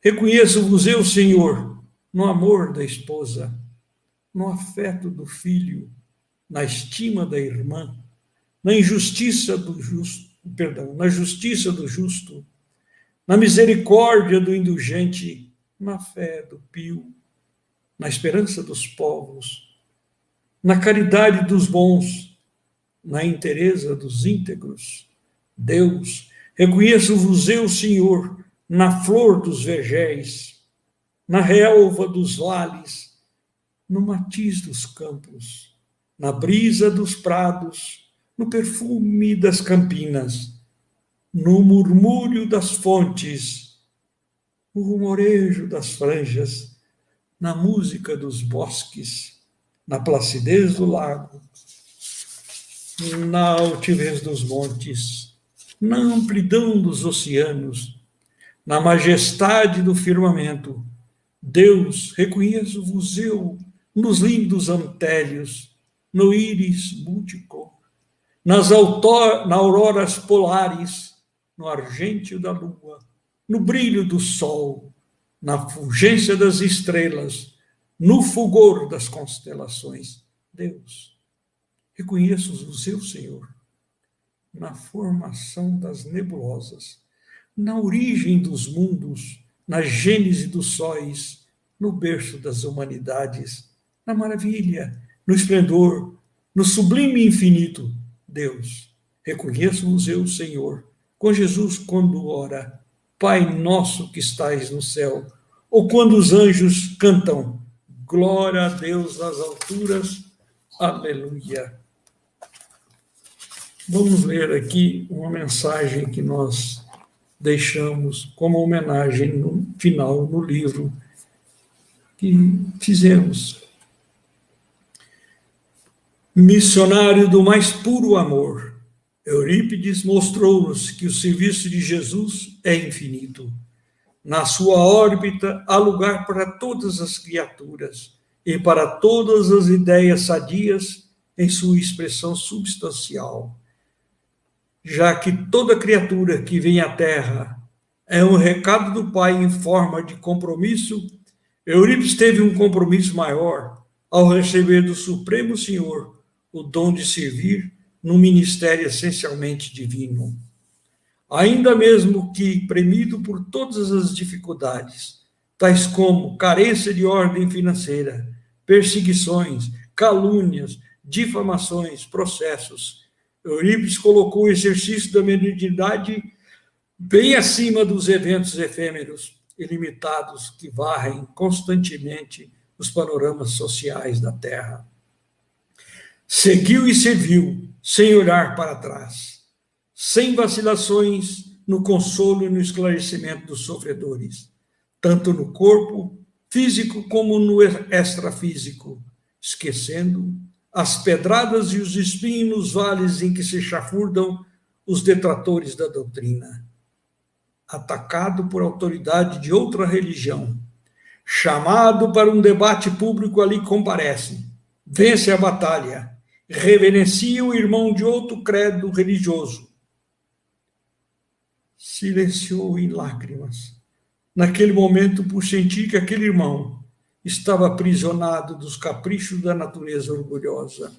reconheço-vos eu, Senhor, no amor da esposa, no afeto do filho, na estima da irmã, na injustiça do justo, na justiça do justo, na misericórdia do indulgente, na fé do pio, na esperança dos povos, na caridade dos bons, na inteireza dos íntegros. Deus, reconheço-vos eu, Senhor, na flor dos vergéis, na relva dos vales, no matiz dos campos, na brisa dos prados, no perfume das campinas, no murmúrio das fontes, no rumorejo das franjas, na música dos bosques, na placidez do lago, na altivez dos montes, na amplidão dos oceanos, na majestade do firmamento. Deus, reconheço-vos eu nos lindos antélios, no íris múltiplo, nas auroras polares, no argêntio da lua, no brilho do sol, na fulgência das estrelas, no fulgor das constelações. Deus, reconheço-vos eu, Senhor, na formação das nebulosas, na origem dos mundos, na gênese dos sóis, no berço das humanidades, na maravilha, no esplendor, no sublime infinito. Deus, reconheço-vos eu, Senhor, com Jesus quando ora, Pai nosso que estais no céu, ou quando os anjos cantam, glória a Deus nas alturas, aleluia. Vamos ler aqui uma mensagem que nós deixamos como homenagem no final, no livro que fizemos. Missionário do mais puro amor, Eurípides mostrou-nos que o serviço de Jesus é infinito. Na sua órbita há lugar para todas as criaturas e para todas as ideias sadias em sua expressão substancial. já que toda criatura que vem à Terra é um recado do Pai em forma de compromisso, Eurípides teve um compromisso maior ao receber do Supremo Senhor o dom de servir num ministério essencialmente divino. Ainda mesmo que premido por todas as dificuldades, tais como carência de ordem financeira, perseguições, calúnias, difamações, processos, Eurípides colocou o exercício da mediunidade bem acima dos eventos efêmeros e limitados que varrem constantemente os panoramas sociais da Terra. Seguiu e serviu, sem olhar para trás, sem vacilações no consolo e no esclarecimento dos sofredores, tanto no corpo físico como no extrafísico, esquecendo as pedradas e os espinhos nos vales em que se chafurdam os detratores da doutrina. Atacado por autoridade de outra religião, chamado para um debate público, ali comparece, vence a batalha, reverencia o irmão de outro credo religioso. Silenciou em lágrimas, naquele momento, por sentir que aquele irmão estava aprisionado dos caprichos da natureza orgulhosa.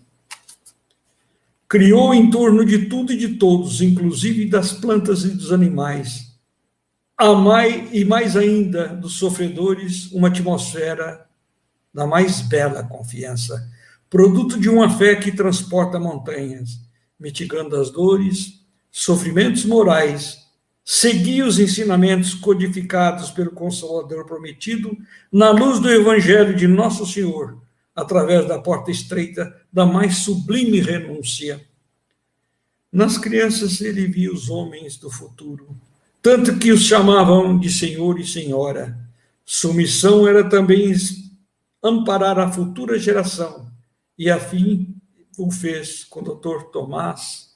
Criou em torno de tudo e de todos, inclusive das plantas e dos animais, e mais ainda dos sofredores, uma atmosfera da mais bela confiança, produto de uma fé que transporta montanhas, mitigando as dores, sofrimentos morais, seguia os ensinamentos codificados pelo Consolador prometido na luz do Evangelho de Nosso Senhor, através da porta estreita da mais sublime renúncia. Nas crianças ele via os homens do futuro, tanto que os chamavam de Senhor e Senhora. Sua missão era também amparar a futura geração, e afim o fez com o Dr. Tomás,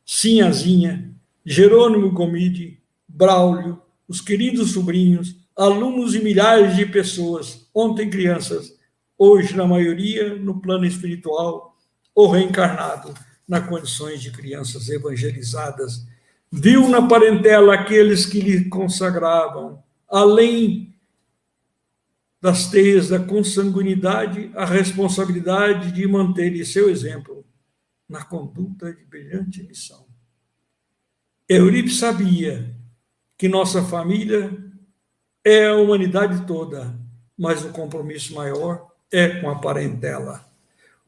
Sinhazinha, Jerônimo Gomide, Braulio, os queridos sobrinhos, alunos e milhares de pessoas, ontem crianças, hoje, na maioria, no plano espiritual, ou reencarnado, nas condições de crianças evangelizadas. Viu na parentela aqueles que lhe consagravam, além das teias da consanguinidade, a responsabilidade de manter seu exemplo na conduta de brilhante missão. Eurípides sabia que nossa família é a humanidade toda, mas o compromisso maior é com a parentela.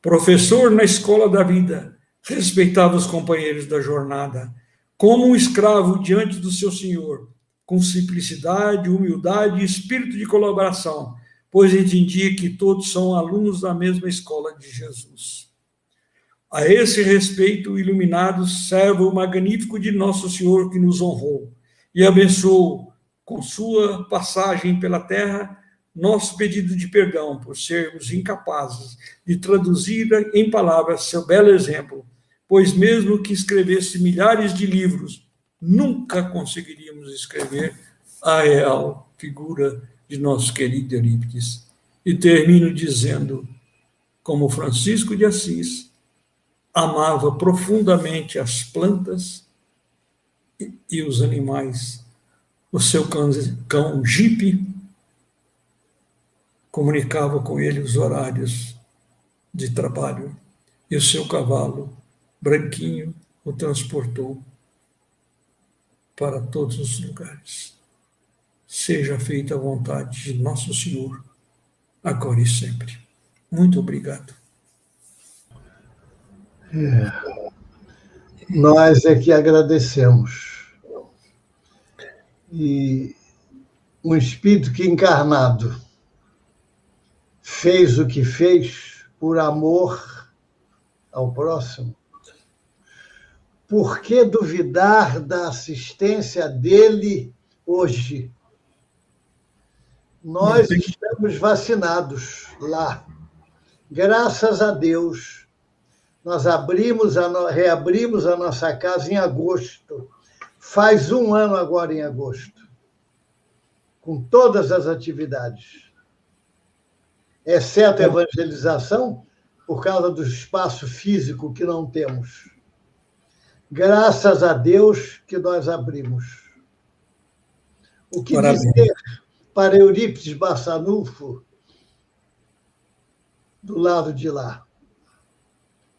Professor na escola da vida, respeitava os companheiros da jornada, como um escravo diante do seu senhor, com simplicidade, humildade e espírito de colaboração, pois entendia que todos são alunos da mesma escola de Jesus. A esse respeito, iluminados, serve o magnífico de Nosso Senhor que nos honrou e abençoou com sua passagem pela terra nosso pedido de perdão por sermos incapazes de traduzir em palavras seu belo exemplo, pois mesmo que escrevesse milhares de livros, nunca conseguiríamos escrever a real figura de nosso querido Eurípides. E termino dizendo, como Francisco de Assis, amava profundamente as plantas e os animais. O seu cão Jipe comunicava com ele os horários de trabalho, e o seu cavalo Branquinho o transportou para todos os lugares. Seja feita a vontade de Nosso Senhor, agora e sempre. Muito obrigado. Nós é que agradecemos. E um espírito que encarnado fez o que fez por amor ao próximo. Por que duvidar da assistência dele hoje? Nós estamos vacinados lá. Graças a Deus. Nós reabrimos a nossa casa em agosto. Faz 1 ano agora em agosto. Com todas as atividades. Exceto a evangelização, por causa do espaço físico que não temos. Graças a Deus que nós abrimos. O que Parabéns. dizer para Eurípides Barçanufo, do lado de lá?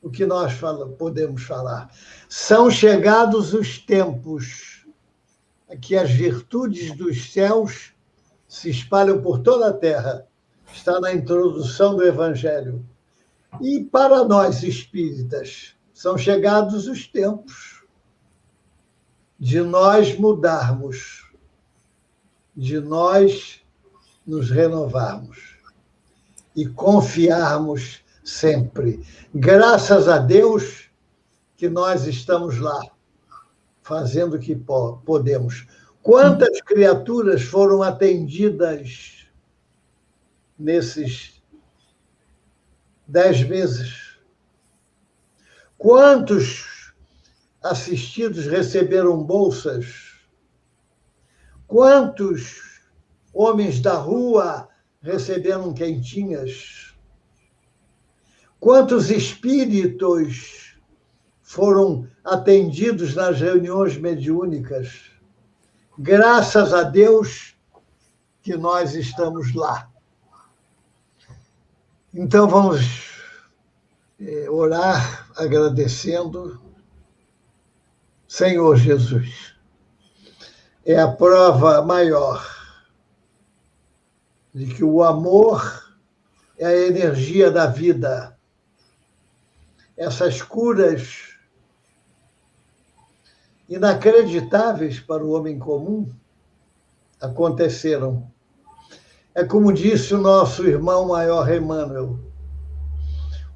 O que nós podemos falar? São chegados os tempos que as virtudes dos céus se espalham por toda a terra. Está na introdução do Evangelho. E para nós espíritas, são chegados os tempos de nós mudarmos, de nós nos renovarmos e confiarmos sempre. Graças a Deus que nós estamos lá, fazendo o que podemos. Quantas criaturas foram atendidas nesses 10 meses? Quantos assistidos receberam bolsas? Quantos homens da rua receberam quentinhas? Quantos espíritos foram atendidos nas reuniões mediúnicas? Graças a Deus que nós estamos lá. Então vamos orar agradecendo. Senhor Jesus, é a prova maior de que o amor é a energia da vida. Essas curas inacreditáveis para o homem comum aconteceram. É como disse o nosso irmão maior Emmanuel,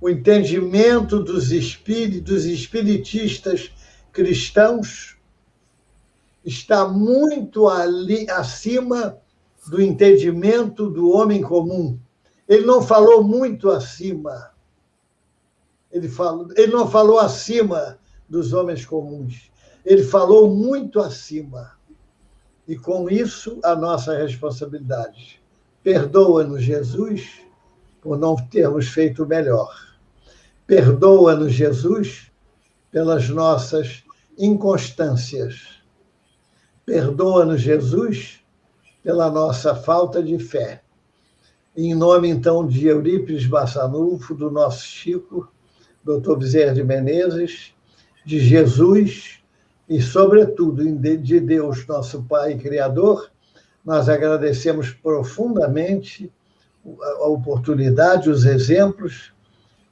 o entendimento dos espiritistas cristãos está muito acima do entendimento do homem comum. Ele não falou muito acima. Ele não falou acima dos homens comuns. Ele falou muito acima. E com isso, a nossa responsabilidade. Perdoa-nos, Jesus, por não termos feito melhor. Perdoa-nos, Jesus, pelas nossas inconstâncias. Perdoa-nos, Jesus, pela nossa falta de fé. Em nome, então, de Eurípides Barçanufo, do nosso Chico, Dr. Bezerra de Menezes, de Jesus e, sobretudo, de Deus, nosso Pai e Criador, nós agradecemos profundamente a oportunidade, os exemplos,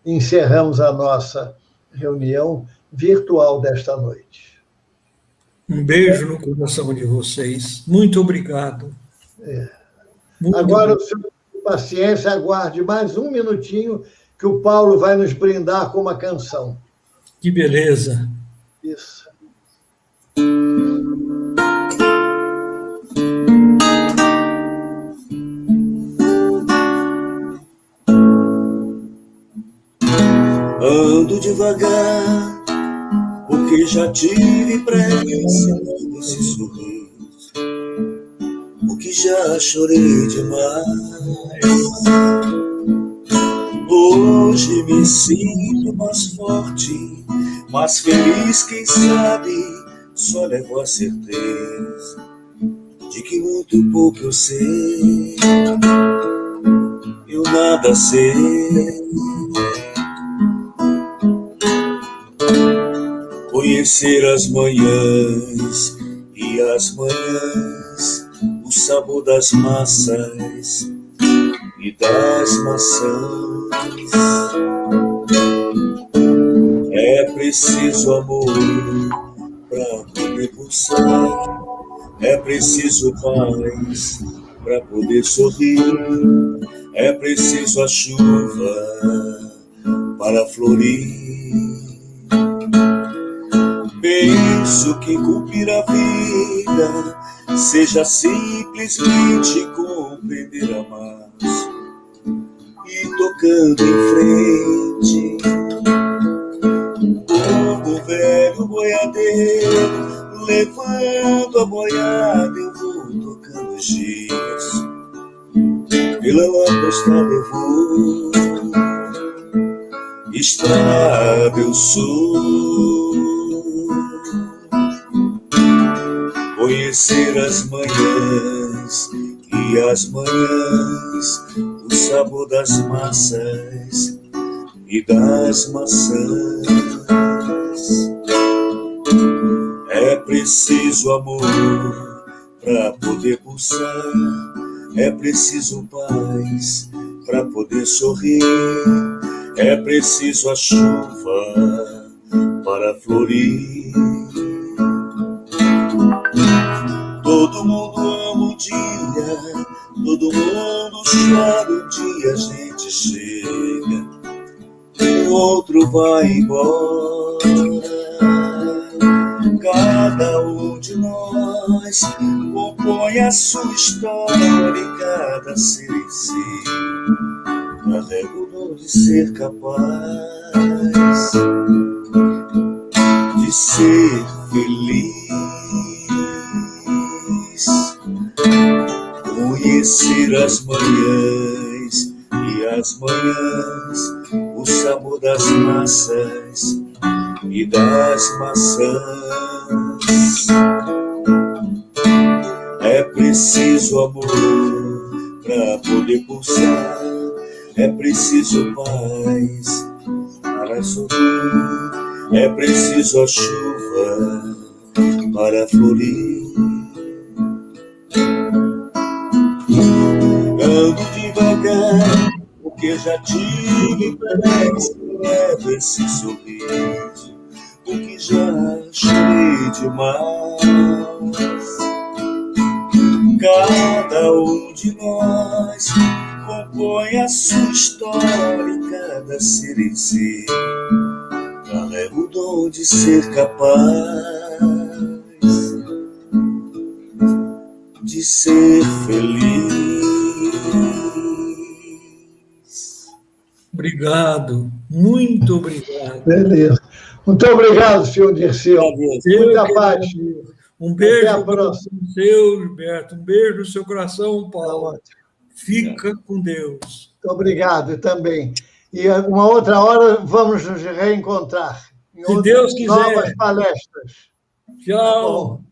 e encerramos a nossa reunião virtual desta noite. Um beijo no coração de vocês. Muito obrigado. Agora, o senhor, com paciência, aguarde mais um minutinho que o Paulo vai nos brindar com uma canção. Que beleza. Isso. Ando devagar, porque já tive pressa desse sorriso, porque já chorei demais. Hoje me sinto mais forte, mais feliz, quem sabe, só levo a certeza de que muito pouco eu sei, eu nada sei. Conhecer as manhãs e as manhãs, o sabor das massas e das maçãs. É preciso amor para poder pulsar, é preciso paz para poder sorrir, é preciso a chuva para florir. Penso que cumprir a vida seja simplesmente compreender a mais e tocando em frente, como o velho boiadeiro levando a boiada, eu vou tocando os dias, pela autoestrada eu vou, estrada eu sou. conhecer as manhãs e as manhãs, o sabor das massas e das maçãs. É preciso amor para poder pulsar, é preciso paz para poder sorrir, é preciso a chuva para florir. Todo mundo ama um dia, todo mundo chora um dia, a gente chega, o outro vai embora. Cada um de nós compõe a sua história e cada ser em si carrega o dom de ser capaz de ser feliz. Conhecer as manhãs e as manhãs, o sabor das massas e das maçãs. É preciso amor para poder pulsar, é preciso paz para sorrir, é preciso a chuva para florir. Ando devagar, porque já tive pressa, leva esse sorriso, porque já chorei demais. Cada um de nós compõe a sua história e cada ser em si carrega o dom de ser capaz de ser feliz. Obrigado, muito obrigado. Beleza. Muito obrigado, senhor Dirceu. Muita paz. Um beijo Até a próxima. no seu, Gilberto. Um beijo no seu coração, Paulo. Tá. Fica com Deus. Muito obrigado também. E uma outra hora vamos nos reencontrar. Se Deus quiser. Novas palestras. Tchau.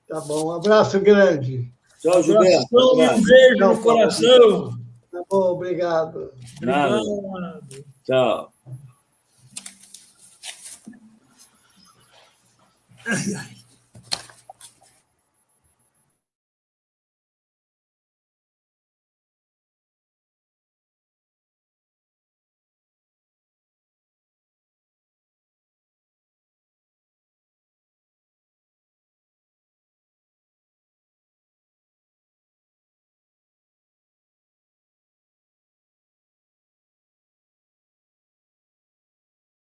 Tá bom. Um abraço grande. Tchau, Gilberto. Um beijo no coração. Tá bom, obrigado. Nada. Obrigado. Tchau. Ai, ai.